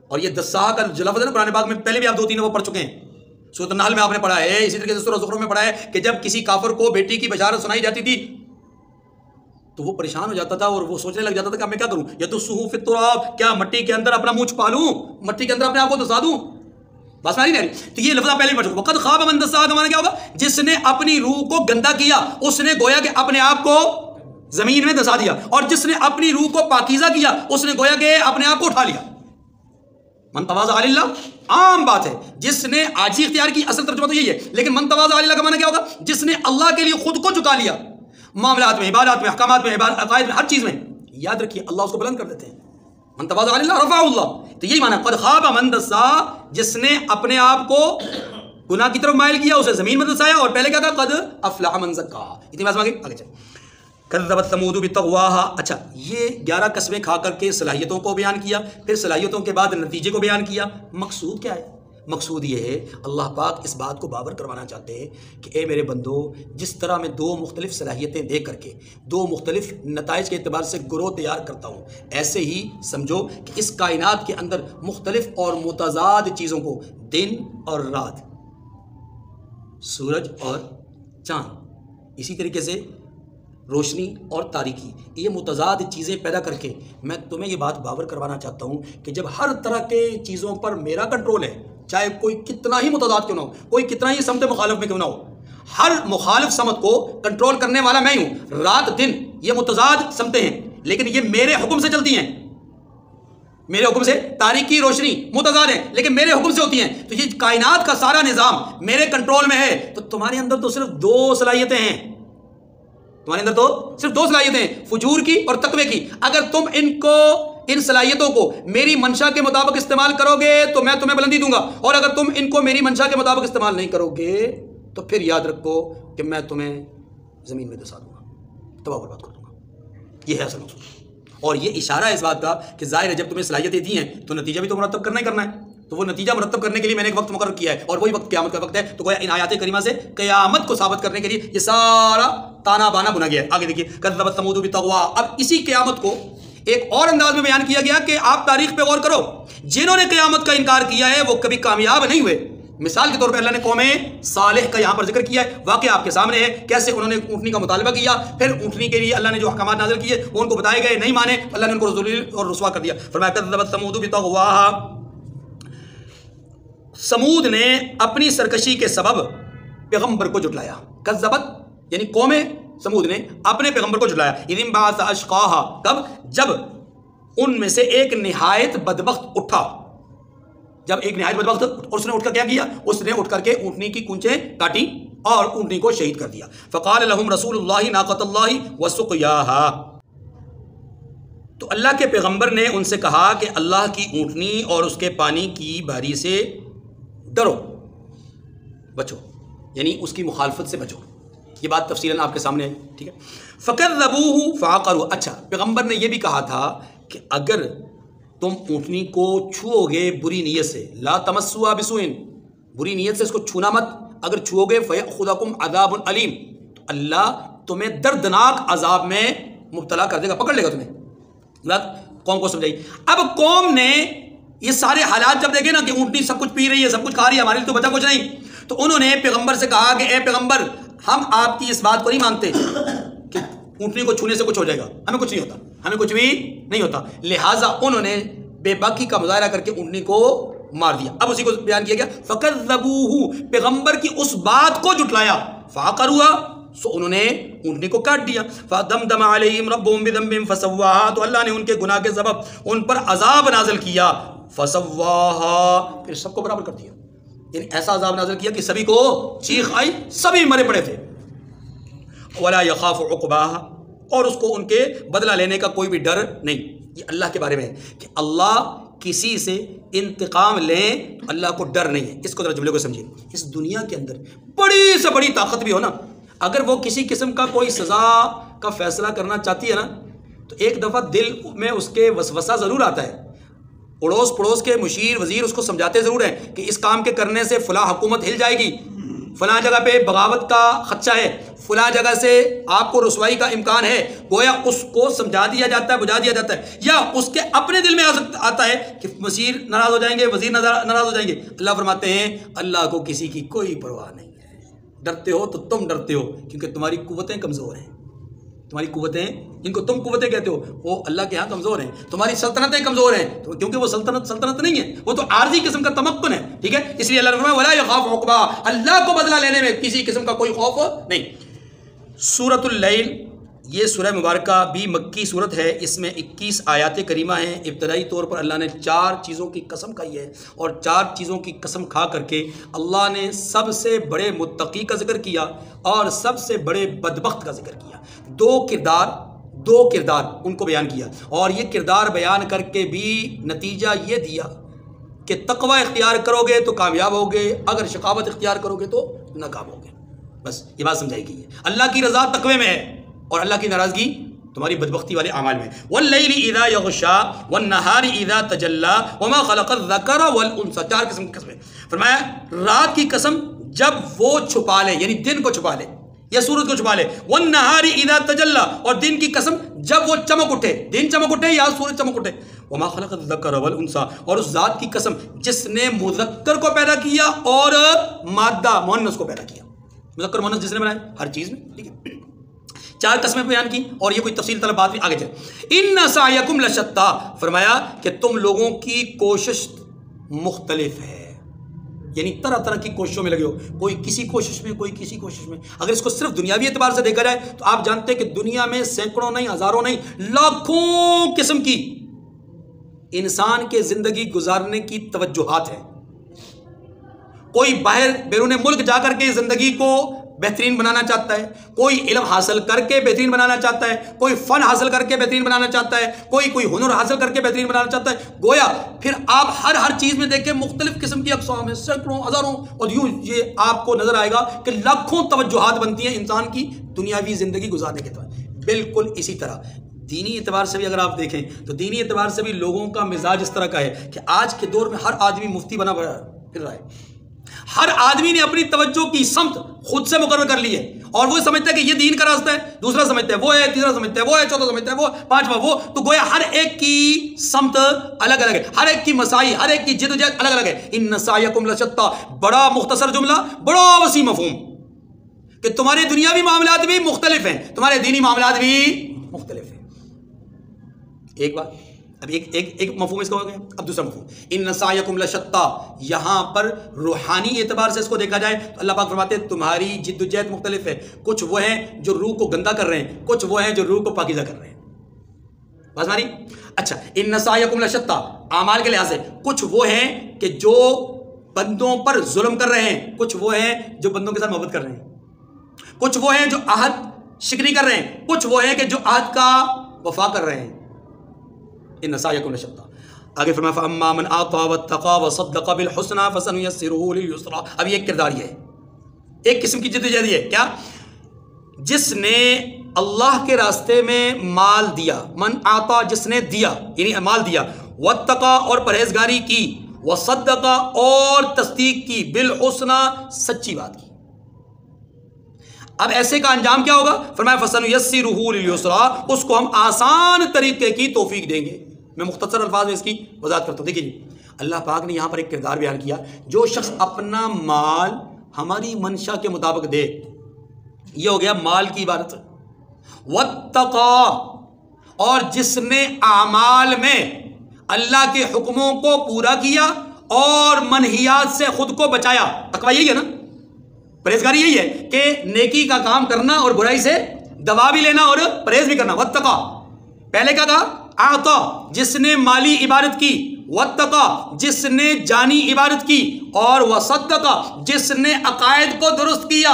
اور یہ دسا کا جو لفظ ہے نا قرآن پاک میں پہلے بھی آپ 2-3 وہ پڑھ چکے ہیں، سورۃ النحل میں آپ نے پڑھا ہے، اسی طریقے سے سورۃ زخرف میں پڑھا ہے کہ جب کسی کافر کو بیٹی کی بشارت سنائی جاتی تھی تو وہ پریشان ہو جاتا تھا اور وہ سوچنے لگ جاتا تھا کہ اب میں کیا کروں، یدسہ فی التراب، کیا مٹی کے اندر اپنا منہ چھپا لوں، مٹی کے اندر اپنے آپ کو دسا دوں؟ بس نہیں رہی۔ تو یہ لفظ پہلے پڑھ چکے۔ وقد خاب من دساہا کا معنی کیا ہوگا؟ جس نے اپنی روح کو گندا کیا اس نے گویا کہ اپنے آپ کو زمین میں دسا دیا، اور جس نے اپنی روح کو پاکیزہ کیا اس نے گویا کہ اپنے آپ کو اٹھا لیا۔ من تواضع للہ عام بات ہے، جس نے عاجزی اختیار کی، اصل ترجمہ تو یہی ہے، لیکن من تواضع للہ کا معنی کیا ہوگا؟ جس نے اللہ کے لیے خود کو جھکا لیا، معاملات میں، عبادات میں، احکامات میں، عقائد میں، ہر چیز میں۔ یاد رکھیے اللہ اس کو بلند کر دیتے ہیں، من تواضع للہ رفعہ اللہ۔ تو یہی معنی قد خاب من دساہا، جس نے اپنے آپ کو گناہ کی طرف مائل کیا اسے زمین میں دسایا، اور پہلے کیا کہا؟ قد افلح من زکاہا۔ اتنی بات آگے چلیں۔ کذبت ثمود بطغواہا۔ اچھا، یہ 11 قسمیں کھا کر کے صلاحیتوں کو بیان کیا، پھر صلاحیتوں کے بعد نتیجے کو بیان کیا۔ مقصود کیا ہے؟ مقصود یہ ہے اللہ پاک اس بات کو بابر کروانا چاہتے ہیں کہ اے میرے بندو، جس طرح میں 2 مختلف صلاحیتیں دے کر کے 2 مختلف نتائج کے اعتبار سے گروہ تیار کرتا ہوں، ایسے ہی سمجھو کہ اس کائنات کے اندر مختلف اور متضاد چیزوں کو، دن اور رات، سورج اور چاند، اسی طریقے سے روشنی اور تاریکی، یہ متضاد چیزیں پیدا کر کے میں تمہیں یہ بات باور کروانا چاہتا ہوں کہ جب ہر طرح کے چیزوں پر میرا کنٹرول ہے، چاہے کوئی کتنا ہی متضاد کیوں نہ ہو، کوئی کتنا ہی سمت مخالف میں کیوں نہ ہو، ہر مخالف سمت کو کنٹرول کرنے والا میں ہی ہوں۔ رات دن یہ متضاد سمتیں ہیں، لیکن یہ میرے حکم سے چلتی ہیں، میرے حکم سے۔ تاریکی روشنی متضاد ہیں لیکن میرے حکم سے ہوتی ہیں۔ تو یہ کائنات کا سارا نظام میرے کنٹرول میں ہے۔ تو تمہارے اندر تو صرف 2 صلاحیتیں ہیں، تمہارے اندر تو صرف 2 صلاحیتیں ہیں، فجور کی اور تقوی کی۔ اگر تم ان صلاحیتوں کو میری منشا کے مطابق استعمال کرو گے تو میں تمہیں بلندی دوں گا، اور اگر تم ان کو میری منشا کے مطابق استعمال نہیں کرو گے تو پھر یاد رکھو کہ میں تمہیں زمین میں دسا دوں گا، تباہ برباد کر دوں گا۔ یہ ہے اصل مقصود، اور یہ اشارہ ہے اس بات کا کہ ظاہر ہے جب تمہیں صلاحیتیں دی ہیں تو نتیجہ بھی تو مرتب کرنا ہی کرنا ہے۔ تو وہ نتیجہ مرتب کرنے کے لیے میں نے ایک وقت مقرر کیا ہے، اور وہی وقت قیامت کا وقت ہے۔ تو گویا ان آیات کریمہ سے قیامت کو ثابت کرنے کے لیے یہ سارا تانا بانا بنا گیا ہے۔ آگے دیکھیے کذبت ثمود بطغواہا۔ اب اسی قیامت کو ایک اور انداز میں بیان کیا گیا کہ آپ تاریخ پہ غور کرو، جنہوں نے قیامت کا انکار کیا ہے وہ کبھی کامیاب نہیں ہوئے۔ مثال کے طور پہ اللہ نے قوم صالح کا یہاں پر ذکر کیا ہے، واقعہ آپ کے سامنے ہے، کیسے انہوں نے اونٹنی کا مطالبہ کیا، پھر اونٹنی کے لیے اللہ نے جو احکامات نازل کیے وہ ان کو بتائے گئے، نہیں مانے، اللہ نے ان کو ذلیل اور رسوا کر دیا۔ فرمایا کذبت ثمود بطغواہا، سمود نے اپنی سرکشی کے سبب پیغمبر کو جھٹلایا۔ کذبت یعنی قوم سمود نے اپنے پیغمبر کو جھٹلایا۔ اذ انبعث اشقاہا، کب؟ جب ان میں سے ایک نہایت بدبخت اٹھا، جب ایک نہایت بدبخت، اور اس نے اٹھ کر کیا کیا؟ اس نے اٹھ کر کے اونٹنی کی کونچیں کاٹی اور اونٹنی کو شہید کر دیا۔ فقال لهم رسول اللہ ناقۃ اللہ وسقیاہا، تو اللہ کے پیغمبر نے ان سے کہا کہ اللہ کی اونٹنی اور اس کے پانی کی باری سے ڈرو، بچو، یعنی اس کی مخالفت سے بچو۔ یہ بات تفصیلاً آپ کے سامنے ہے، ٹھیک ہے۔ فَكَذَّبُوهُ فَعَقَرُوا، اچھا پیغمبر نے یہ بھی کہا تھا کہ اگر تم اونٹنی کو چھو گے بری نیت سے، لا تمسوها بسوء، بری نیت سے اس کو چھونا مت، اگر چھو گے فَيَأْخُذَكُمْ عَذَابٌ عَلِيمٌ، تو اللہ تمہیں دردناک عذاب میں مبتلا کر دے گا، پکڑ لے گا تمہیں۔ بات قوم کو سمجھائی۔ اب قوم نے یہ سارے حالات جب دیکھے نا کہ اونٹنی سب کچھ پی رہی ہے، سب کچھ کھا رہی ہے، ہمارے لیے تو بچا کچھ نہیں، تو انہوں نے پیغمبر سے کہا کہ اے پیغمبر، ہم آپ کی اس بات کو نہیں مانتے کہ اونٹنی کو چھونے سے کچھ ہو جائے گا، ہمیں کچھ نہیں ہوتا۔ ہمیں کچھ بھی نہیں ہوتا. لہٰذا انہوں نے بے باکی کا مظاہرہ کر کے اونٹنی کو مار دیا. اب اسی کو بیان کیا گیا فَكَذَّبُوهُ، پیغمبر کی اس بات کو جھٹلایا. فَعَقَرُوهَا، سو انہوں نے اونٹنی کو کاٹ دیا. فَدَمْدَمَ عَلَيْهِمْ رَبُّهُمْ بِذَنبِهِمْ فَسَوَّاهَا، تو اللہ نے ان کے گناہ کے سبب ان پر عذاب نازل کیا. فَسَوَّاهَا، پھر سب کو برابر کر دیا. یعنی ایسا عذاب نازل کیا کہ سبھی کو چیخ آئی، سبھی مرے پڑے تھے. وَلَا يَخَافُ عُقْبَاهَا، اور اس کو ان کے بدلہ لینے کا کوئی بھی ڈر نہیں. یہ اللہ کے بارے میں ہے کہ اللہ کسی سے انتقام لیں تو اللہ کو ڈر نہیں ہے. اس کو ذرا جملے کو سمجھیں. اس دنیا کے اندر بڑی سے بڑی طاقت بھی ہو نا، اگر وہ کسی قسم کا کوئی سزا کا فیصلہ کرنا چاہتی ہے نا، تو ایک دفعہ دل میں اس کے وسوسہ ضرور آتا ہے. اڑوس پڑوس کے مشیر وزیر اس کو سمجھاتے ضرور ہیں کہ اس کام کے کرنے سے فلاں حکومت ہل جائے گی، فلاں جگہ پہ بغاوت کا خدشہ ہے، فلاں جگہ سے آپ کو رسوائی کا امکان ہے. گویا اس کو سمجھا دیا جاتا ہے، بجھا دیا جاتا ہے، یا اس کے اپنے دل میں آتا ہے کہ مشیر ناراض ہو جائیں گے، وزیر ناراض ہو جائیں گے. اللہ فرماتے ہیں اللہ کو کسی کی کوئی پرواہ نہیں ہے. ڈرتے ہو تو تم ڈرتے ہو کیونکہ تمہاری قوتیں کمزور ہیں. تمہاری قوتیں، جن کو تم قوتیں کہتے ہو، وہ اللہ کے ہاں کمزور ہیں. تمہاری سلطنتیں کمزور ہیں کیونکہ وہ سلطنت نہیں ہے، وہ تو عارضی قسم کا تمکن ہے. ٹھیک ہے، اس لیے اللہ نے فرمایا ولا یخاف عقباها، اللہ کو بدلہ لینے میں کسی قسم کا کوئی خوف نہیں. سورۃ اللیل، یہ سورہ مبارکہ بھی مکی صورت ہے. اس میں 21 آیات کریمہ ہیں. ابتدائی طور پر اللہ نے 4 چیزوں کی قسم کھائی ہے، اور 4 چیزوں کی قسم کھا کر کے اللہ نے سب سے بڑے متقی کا ذکر کیا اور سب سے بڑے بدبخت کا ذکر کیا. 2 کردار ان کو بیان کیا، اور یہ کردار بیان کر کے بھی نتیجہ یہ دیا کہ تقوی اختیار کرو گے تو کامیاب ہوگے، اگر شقاوت اختیار کرو گے تو ناکام ہوگے. بس یہ بات سمجھائی گئی ہے. اللہ کی رضا تقوی میں ہے اور اللہ کی ناراضگی تمہاری بدبختی والے اعمال میں. واللیل اذا یغشا والنہار اذا تجلی وما خلق الذکر والانثى، 4 قسم کی قسمیں. فرمایا رات کی قسم جب وہ چھپا لے، یعنی دن کو چھپا لے یا سورج کو چھپا لے. والنہار اذا تجلی، اور دن کی قسم جب وہ چمک اٹھے، دن چمک اٹھے یا سورج چمک اٹھے. وما خلق الذکر والانثى، اور اس ذات کی قسم جس نے مذکر کو پیدا کیا اور مادہ مؤنث کو پیدا کیا. مذکر مؤنث جس نے بنائے ہر چیز میں. ٹھیک ہے، 4 قسمیں بیان کی، اور یہ کوئی تفصیل طلب بات بھی آگے چلے. ان سعیکم لشتی، فرمایا کہ تم لوگوں کی کوشش مختلف ہے، یعنی طرح طرح کی کوششوں میں لگے ہو. کوئی کسی کوشش میں، کوئی کسی کوشش میں. اگر اس کو صرف دنیاوی اعتبار سے دیکھا جائے تو آپ جانتے ہیں کہ دنیا میں سینکڑوں نہیں، ہزاروں نہیں، لاکھوں قسم کی انسان کے زندگی گزارنے کی توجہات ہیں. کوئی باہر بیرون ملک جا کر کے زندگی کو بہترین بنانا چاہتا ہے، کوئی علم حاصل کر کے بہترین بنانا چاہتا ہے، کوئی فن حاصل کر کے بہترین بنانا چاہتا ہے، کوئی ہنر حاصل کر کے بہترین بنانا چاہتا ہے. گویا پھر آپ ہر چیز میں دیکھیں مختلف قسم کی اقسام ہیں، سینکڑوں، ہزاروں، اور یوں یہ آپ کو نظر آئے گا کہ لاکھوں توجہات بنتی ہیں انسان کی دنیاوی زندگی گزارنے کے طور. بالکل اسی طرح دینی اعتبار سے بھی اگر آپ دیکھیں تو دینی اعتبار سے بھی لوگوں کا مزاج اس طرح کا ہے کہ آج کے دور میں ہر آدمی مفتی بنا پھر رہا ہے. ہر آدمی نے اپنی توجہ کی سمت خود سے مقرر کر لی ہے، اور وہ سمجھتا ہے کہ یہ دین کا راستہ ہے، دوسرا سمجھتا ہے وہ ہے، تیسرا سمجھتا ہے وہ ہے، چوتھا سمجھتا ہے وہ، پانچواں وہ. تو گویا ہر ایک کی سمت الگ الگ ہے، ہر ایک کی مسائی، ہر ایک کی جدوجہد الگ الگ ہے. ان سعیکم لشتی، بڑا مختصر جملہ، بڑا وسیع مفہوم کہ تمہارے دنیاوی معاملات بھی مختلف ہیں، تمہارے دینی معاملات بھی مختلف ہیں. ایک بات، اب ایک مفہوم اس کا ہو گیا. اب دوسرا مفہوم ان سعیکم لشتی، یہاں پر روحانی اعتبار سے اس کو دیکھا جائے تو اللہ پاک فرماتے ہیں تمہاری جد و جہد مختلف ہے. کچھ وہ ہیں جو روح کو گندا کر رہے ہیں، کچھ وہ ہیں جو روح کو پاکیزہ کر رہے ہیں. بات ہماری اچھا. ان سعیکم لشتی اعمال کے لحاظ سے کچھ وہ ہیں کہ جو بندوں پر ظلم کر رہے ہیں، کچھ وہ ہیں جو بندوں کے ساتھ محبت کر رہے ہیں، کچھ وہ ہیں جو عہد شکنی کر رہے ہیں، کچھ وہ ہیں کہ جو عہد کا وفا کر رہے ہیں. ان سعیکم لشتی. آگے فرمایا فاما من اعطى واتقى وصدق بالحسنى فسنيسره لليسرى. اب یہ کردار یہ ہے، ایک قسم کی جدوجہد یہ ہے کیا، جس نے اللہ کے راستے میں مال دیا، من اعطى جس نے دیا یعنی مال دیا، واتقى اور پرہیزگاری کی، وصدق اور تصدیق کی، بالحسنى سچی بات کی. اب ایسے کا انجام کیا ہوگا؟ فرمایا فسنيسره لليسرى، اس کو ہم آسان طریقے کی توفیق دیں گے. میں مختصر الفاظ میں اس کی وضاحت کرتا ہوں. دیکھیے جی، اللہ پاک نے یہاں پر ایک کردار بیان کیا. جو شخص اپنا مال ہماری منشا کے مطابق دے، یہ ہو گیا مال کی عبادت. واتقى، اور جس نے اعمال میں اللہ کے حکموں کو پورا کیا اور منہیات سے خود کو بچایا. تقویٰ یہی ہے نا, پرہیزگاری یہی ہے کہ نیکی کا کام کرنا اور برائی سے دوا بھی لینا اور پرہیز بھی کرنا. واتقا, پہلے کیا کہا؟ اعطا, جس نے مالی عبادت کی. واتقا, جس نے جانی عبادت کی. اور وصدقا, جس نے عقائد کو درست کیا.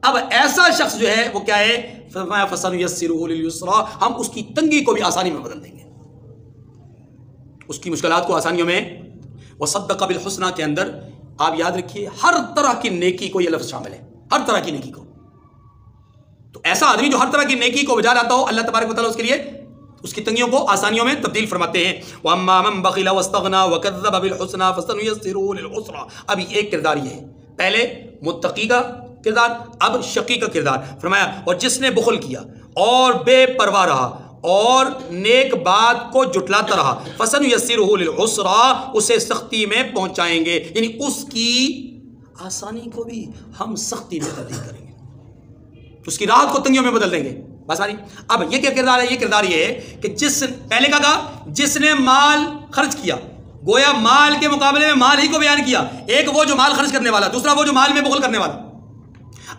اب ایسا شخص جو ہے وہ کیا ہے؟ فَسَنُيَسِّرُهُ لِلْيُسْرَىٰ, ہم اس کی تنگی کو بھی آسانی میں بدل دیں گے, اس کی مشکلات کو آسانیوں میں. وَصَدَّقَ بِالْحُسْنَىٰ کے اندر آپ یاد رکھیے ہر طرح کی نیکی کو یہ لفظ شامل ہے, ہر طرح کی نیکی کو. تو ایسا آدمی جو ہر طرح کی نیکی کو بجا لاتا ہو, اللہ تبارک و تعالیٰ اس کے لیے اس کی تنگیوں کو آسانیوں میں تبدیل فرماتے ہیں. وَأَمَّا مَن بَخِلَ وَاسْتَغْنَىٰ وَكَذَّبَ بِالْحُسْنَىٰ فَسَنُيَسِّرُهُ لِلْعُسْرَىٰ. ابھی ایک کردار یہ ہے, پہلے متقی کا کردار, اب شقی کا کردار. فرمایا اور جس نے بخل کیا اور بے پرواہ رہا اور نیک بات کو جٹلاتا رہا, فَسَنُيَسِّرُهُ لِلْعُسْرَىٰ, اسے سختی میں پہنچائیں گے, یعنی اس کی آسانی کو بھی ہم سختی میں تبدیل کریں گے, اس کی راحت کو تنگیوں میں بدل دیں گے. بس آری. اب یہ کیا کردار ہے؟ یہ کردار یہ ہے کہ جس پہلے کا کہا جس نے مال خرچ کیا, گویا مال کے مقابلے میں مال ہی کو بیان کیا. ایک وہ جو مال خرچ کرنے والا, دوسرا وہ جو مال میں بخل کرنے والا.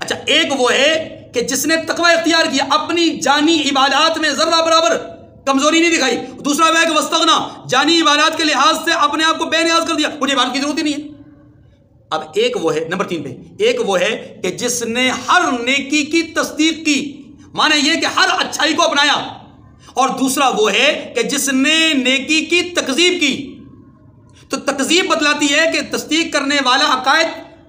اچھا, ایک وہ ہے کہ جس نے تقوی اختیار کیا, اپنی جانی عبادات میں ذرہ برابر کمزوری نہیں دکھائی. دوسرا وہ ہے کہ وستغنا, جانی عبادات کے لحاظ سے اپنے آپ کو بے نیاز کر دیا, مجھے عبادت کی ضرورت ہی نہیں ہے. اب ایک وہ ہے نمبر 3 پہ, ایک وہ ہے کہ جس نے ہر نیکی کی تصدیق کی, معنی یہ کہ ہر اچھائی کو اپنایا. اور دوسرا وہ ہے کہ جس نے نیکی کی تکذیب کی. تو تکذیب بتلاتی ہے کہ تصدیق کرنے والا عقائد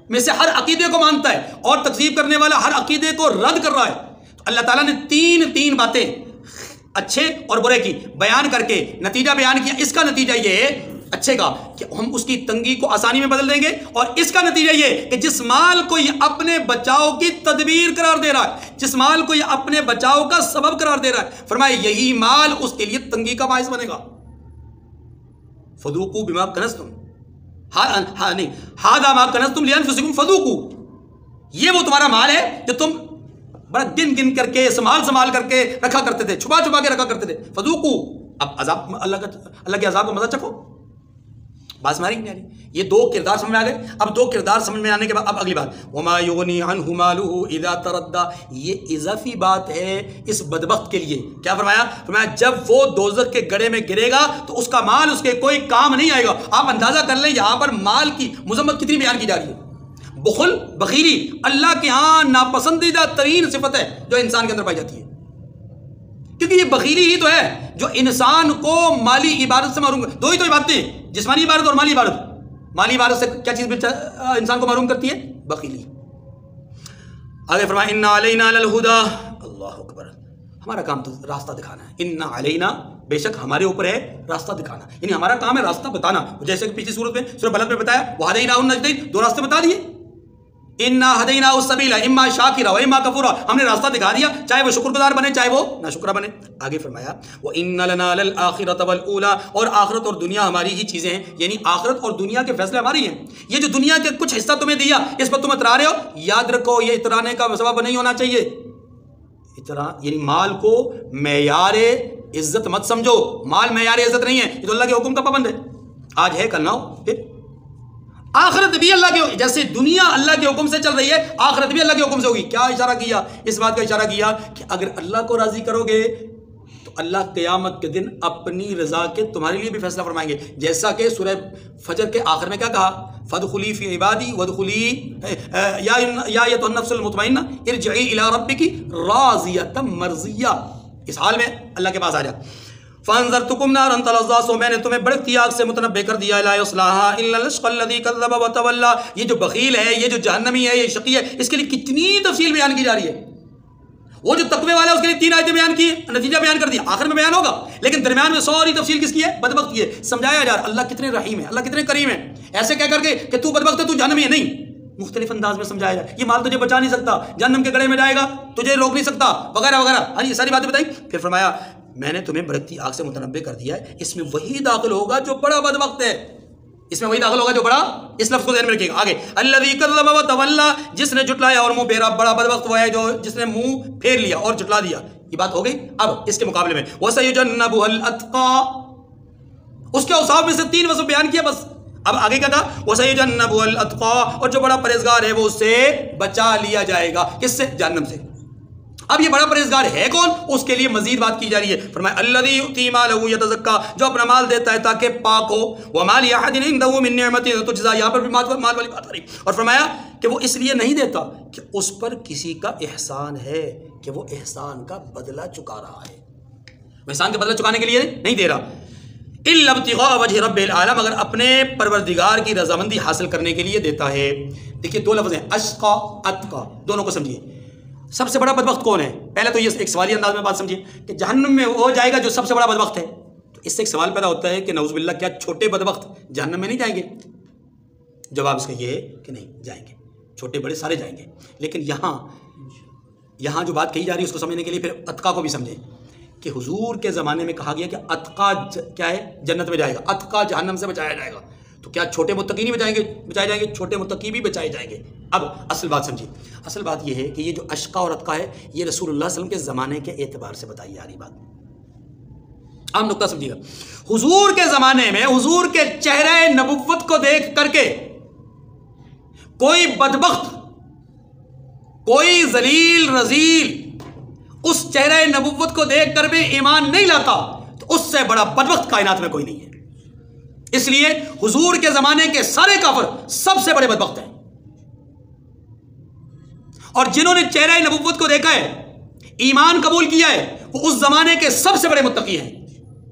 میں سے ہر عقیدے کو مانتا ہے اور تکذیب کرنے والا ہر عقیدے کو رد کر رہا ہے. تو اللہ تعالیٰ نے تین باتیں اچھے اور برے کی بیان کر کے نتیجہ بیان کیا. اس کا نتیجہ یہ ہے اچھے کا کہ ہم اس کی تنگی کو آسانی میں بدل دیں گے, اور اس کا نتیجہ یہ کہ جس مال کو یہ اپنے بچاؤ کی تدبیر قرار دے رہا ہے, جس مال کو یہ اپنے بچاؤ کا سبب قرار دے رہا ہے, فرمائے یہی مال اس کے لیے تنگی کا باعث بنے گا. فذوقوا بما کنزتم, ہذا ما کنزتم لانفسکم فذوقوا, یہ وہ تمہارا مال ہے جو تم بڑا گن کر کے سنبھال کر کے رکھا کرتے تھے, چھپا کے رکھا کرتے تھے. فذوقوا, اب عذاب اللہ کے عذاب کو مزہ چکھو. بات سمجھ نہیں آ رہی؟ یہ دو کردار سمجھ میں آ گئے. اب دو کردار سمجھ میں آنے کے بعد اب اگلی بات, وما یغنی عنہ مالہ اذا تردى, یہ اضافی بات ہے اس بدبخت کے لیے. کیا فرمایا؟ فرمایا جب وہ دوزخ کے گڑھے میں گرے گا تو اس کا مال اس کے کوئی کام نہیں آئے گا. آپ اندازہ کر لیں یہاں پر مال کی مذمت کتنی بیان کی جا رہی ہے. بخل, بخیلی اللہ کے ہاں ناپسندیدہ ترین صفت ہے جو انسان کے اندر پائی جاتی ہے, کیونکہ یہ بخیلی ہی تو ہے جو انسان کو مالی عبادت سے محروم. دو ہی تو عبادتیں, جسمانی عبادت اور مالی عبادت. مالی عبادت سے کیا چیز انسان کو محروم کرتی ہے؟ بخیلی. آگے فرمایا ان علینا للہدی, اللہ اکبر, ہمارا کام تو راستہ دکھانا ہے. ان علینا, بے شک ہمارے اوپر ہے راستہ دکھانا, یعنی ہمارا کام ہے راستہ بتانا. جیسے کہ پچھلی صورت میں سورہ بلد میں بتایا وہدیناہ النجدین, دو راستے بتا دیے. انا ہدیناہ السبیل اما شاکرا و اما کفورا, ہم نے راستہ دکھا دیا, چاہے وہ شکر گزار بنے چاہے وہ ناشکرا بنے. آگے فرمایا وَإِنَّ لَنَا لَلْآخِرَةَ وَالْأُولَىٰ, اور آخرت اور دنیا ہماری ہی چیزیں ہیں, یعنی آخرت اور دنیا کے فیصلے ہماری ہیں. یہ جو دنیا کے کچھ حصہ تمہیں دیا اس پر تم اترا رہے ہو, یاد رکھو یہ اترانے کا سبب نہیں ہونا چاہیے. یعنی مال کو معیار عزت مت سمجھو, مال معیار عزت نہیں ہے, یہ تو اللہ کے حکم کا پابند ہے. آج ہے کل نہ ہو. پھر آخرت بھی اللہ کے, جیسے دنیا اللہ کے حکم سے چل رہی ہے آخرت بھی اللہ کے حکم سے ہوگی. کیا اشارہ کیا؟ اس بات کا اشارہ کیا کہ اگر اللہ کو راضی کرو گے تو اللہ قیامت کے دن اپنی رضا کے تمہارے لیے بھی فیصلہ فرمائیں گے. جیسا کہ سورہ فجر کے آخر میں کیا کہا, فادخلی فی عبادی وادخلی یا ایتھا النفس المطمئنہ ارجعی الی ربک راضیۃ مرضیہ. اس حال میں اللہ کے پاس آ جا. فانذرتکم نارا تلظی, سو میں نے تمہیں بھڑکتی آگ سے متنبہ کر دیا, لا یصلاها الا الاشقى الذی کذب وتولى. یہ جو بخیل ہے, یہ جو جہنمی ہے, یہ شقی ہے, اس کے لیے کتنی تفصیل بیان کی جا رہی ہے. وہ جو تقوی والا ہے اس کے لیے 3 آیتیں بیان کی, نتیجہ بیان کر دیا, آخر میں بیان ہوگا, لیکن درمیان میں ساری تفصیل کس کی ہے؟ بدبخت کی ہے. سمجھایا جا رہا اللہ کتنے رحیم ہے, اللہ کتنے کریم ہے. ایسے کہہ کر کے کہ تو بدبخت ہے, تو جہنمی ہے, نہیں, مختلف انداز میں سمجھایا جائے. یہ مال تجھے بچا نہیں سکتا, جہنم کے گڑھے میں جائے گا, تجھے روک نہیں سکتا, وغیرہ وغیرہ. ہاں یہ ساری باتیں بتائی. پھر فرمایا میں نے تمہیں بھڑکتی آگ سے متنبہ کر دیا ہے, اس میں وہی داخل ہوگا جو بڑا بدبخت ہے, اس میں وہی داخل ہوگا جو بڑا, اس لفظ کو ذہن میں رکھیے گا. آگے الذی کذب وتولی, جس نے جھٹلایا اور منہ پھیرا, بڑا بدبخت وہ ہے جو جس نے منہ پھیر لیا اور جھٹلا دیا. یہ بات ہو گئی. اب اس کے مقابلے میں وَسَيُجَنَّبُهَا الْأَتْقَى، اس کے اوصاف میں سے 3 وصف بیان کیا بس. اب آگے کیا کہا؟ وَسَيُجَنَّبُهَا الْأَتْقَى، اور جو بڑا پرہیزگار ہے وہ اس سے بچا لیا جائے گا. کس سے؟ جہنم سے. اب یہ بڑا پرہیزگار ہے کون؟ اس کے لیے مزید بات کی جا رہی ہے. فرمایا الذی یؤتی مالہ یتزکا، جو اپنا مال دیتا ہے تاکہ پاک ہو. وما لأحد عنده من نعمت تجزا، یہاں پر بھی مال والی بات آ رہی. اور فرمایا کہ وہ اس لیے نہیں دیتا کہ اس پر کسی کا احسان ہے کہ وہ احسان کا بدلہ چکا رہا ہے. وہ احسان کا بدلہ چکانے کے لیے نہیں دے رہا. الا ابتغاء وجہ رب العالم، مگر اپنے پروردگار کی رضامندی حاصل کرنے کے لیے دیتا ہے. دیکھیے 2 لفظ ہیں، اشقا اتقا، دونوں کو سمجھیے. سب سے بڑا بدبخت کون ہے؟ پہلے تو یہ ایک سوالی انداز میں بات سمجھیے کہ جہنم میں وہ جائے گا جو سب سے بڑا بدبخت ہے. تو اس سے ایک سوال پیدا ہوتا ہے کہ نعوذ باللہ کیا چھوٹے بدبخت جہنم میں نہیں جائیں گے؟ جواب اس کا یہ ہے کہ نہیں جائیں گے، چھوٹے بڑے سارے جائیں گے. لیکن یہاں جو بات کہی جا رہی ہے اس کو سمجھنے کے لیے پھر اتقا کو بھی سمجھیں کہ حضور کے زمانے میں کہا گیا کہ اتقا کیا ہے؟ جنت میں جائے گا، اتقا جہنم سے بچایا جائے گا. تو کیا چھوٹے متقی نہیں بچائے جائیں گے؟ چھوٹے متقی بھی بچائے جائیں گے. اب اصل بات سمجھیے. اصل بات یہ ہے کہ یہ جو اشقا اور اتقا ہے یہ رسول اللہ صلی اللہ علیہ وسلم کے زمانے کے اعتبار سے بتائی جا رہی بات. عام نقطہ سمجھیے گا. حضور کے زمانے میں حضور کے چہرہ نبوت کو دیکھ کر کے کوئی بدبخت، کوئی ذلیل رذیل اس چہرہ نبوت کو دیکھ کر بھی ایمان نہیں لاتا تو اس سے بڑا بدبخت کائنات میں کوئی نہیں ہے. اس لیے حضور کے زمانے کے سارے کافر سب سے بڑے بدبخت ہیں، اور جنہوں نے چہرہ نبوت کو دیکھا ہے، ایمان قبول کیا ہے، وہ اس زمانے کے سب سے بڑے متقی ہیں.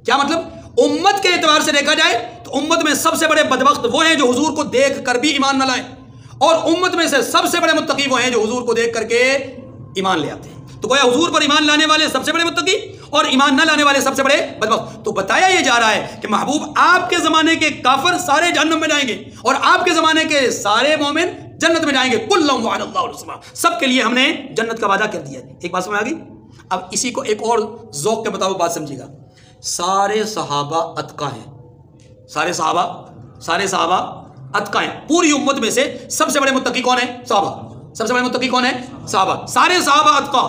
کیا مطلب؟ امت کے اعتبار سے دیکھا جائے تو امت میں سب سے بڑے بدبخت وہ ہیں جو حضور کو دیکھ کر بھی ایمان نہ لائیں، اور امت میں سے سب سے بڑے متقی وہ ہیں جو حضور کو دیکھ کر کے ایمان لے آتے ہیں. تو گویا حضور پر ایمان لانے والے سب سے بڑے متقی اور ایمان نہ لانے والے سب سے بڑے بدبخت. تو بتایا یہ جا رہا ہے کہ محبوب آپ کے زمانے کے کافر سارے جہنم میں جائیں گے اور آپ کے زمانے کے سارے مومن جنت میں جائیں گے. کلہم وعد اللہ الحسنی، سب کے لیے ہم نے جنت کا وعدہ کر دیا ہے. ایک بات سمجھ آ گئی؟ اب اسی کو ایک اور ذوق کے مطابق بات سمجھیے گا. سارے صحابہ اتقا ہیں، سارے صحابہ اتقا ہیں. پوری امت میں سے سب سے بڑے متقی کون ہیں؟ صحابہ. سب سے بڑے متقی کون ہیں؟ صحابہ. سارے صحابہ اتقا.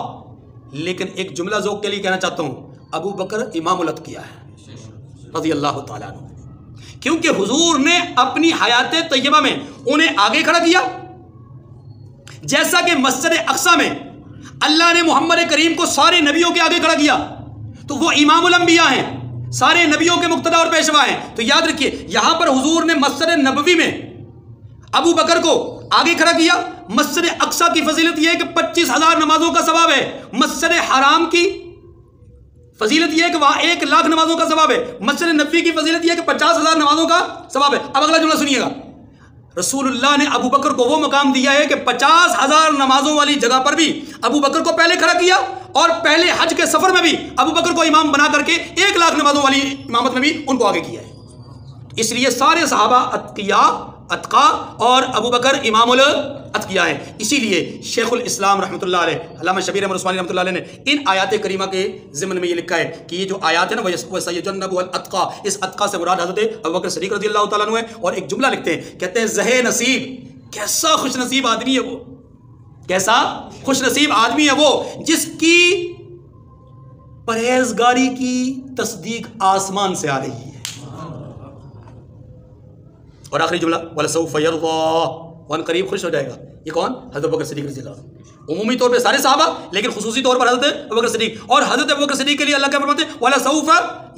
لیکن ایک جملہ ذوق کے لیے کہنا چاہتا ہوں، ابو بکر امام الاتقیاء ہے رضی اللہ تعالیٰ عنہ، کیونکہ حضور نے اپنی حیات طیبہ میں انہیں آگے کھڑا کیا. جیسا کہ مسجد اقصی میں اللہ نے محمد کریم کو سارے نبیوں کے آگے کھڑا کیا، تو وہ امام الانبیاء ہیں، سارے نبیوں کے مقتدی اور پیشوا ہیں. تو یاد رکھیے یہاں پر حضور نے مسجد نبوی میں ابو بکر کو آگے کھڑا کیا. مسجد اقصی کی فضیلت یہ ہے کہ 25,000 نمازوں کا ثواب ہے. مسجد حرام کی فضیلت یہ ہے کہ وہاں 1,00,000 نمازوں کا ثواب ہے. مسجد نبوی کی فضیلت یہ ہے کہ 50,000 نمازوں کا ثواب ہے. اب اگلا جملہ سنیے گا. رسول اللہ نے ابو بکر کو وہ مقام دیا ہے کہ 50,000 نمازوں والی جگہ پر بھی ابو بکر کو پہلے کھڑا کیا، اور پہلے حج کے سفر میں بھی ابو بکر کو امام بنا کر کے 1,00,000 نمازوں والی امامت میں بھی ان کو آگے کیا ہے. اس لیے سارے صحابہ اتقا اور ابو بکر امام الاتقیاء ہیں. اسی لیے شیخ الاسلام رحمۃ اللہ علیہ، علامہ شبیر احمد عثمانی رحمۃ اللہ علیہ نے ان آیات کریمہ کے ضمن میں یہ لکھا ہے کہ یہ جو آیات ہے نا وَسَيُجَنَّبُهَا الْأَتْقَى، اس اتقا سے مراد حضرت ابو بکر صدیق رضی اللہ تعالیٰ عنہ ہے. اور ایک جملہ لکھتے ہیں، کہتے ہیں زہ نصیب، کیسا خوش نصیب آدمی ہے وہ، کیسا خوش نصیب آدمی ہے وہ جس کی پرہیزگاری کی تصدیق آسمان سے آ رہی ہے. اور آخری جملہ وَلَسَوْفَ يَرْضَىٰ، وَان قریب خوش ہو جائے گا. یہ کون؟ حضرت ابوبکر صدیق رضی اللہ عنہ. عمومی طور پہ سارے صحابہ، لیکن خصوصی طور پر حضرت ابوبکر صدیق. اور حضرت ابوبکر صدیق کے لیے اللہ کیا فرماتے ہیں؟ وَلَسَوْفَ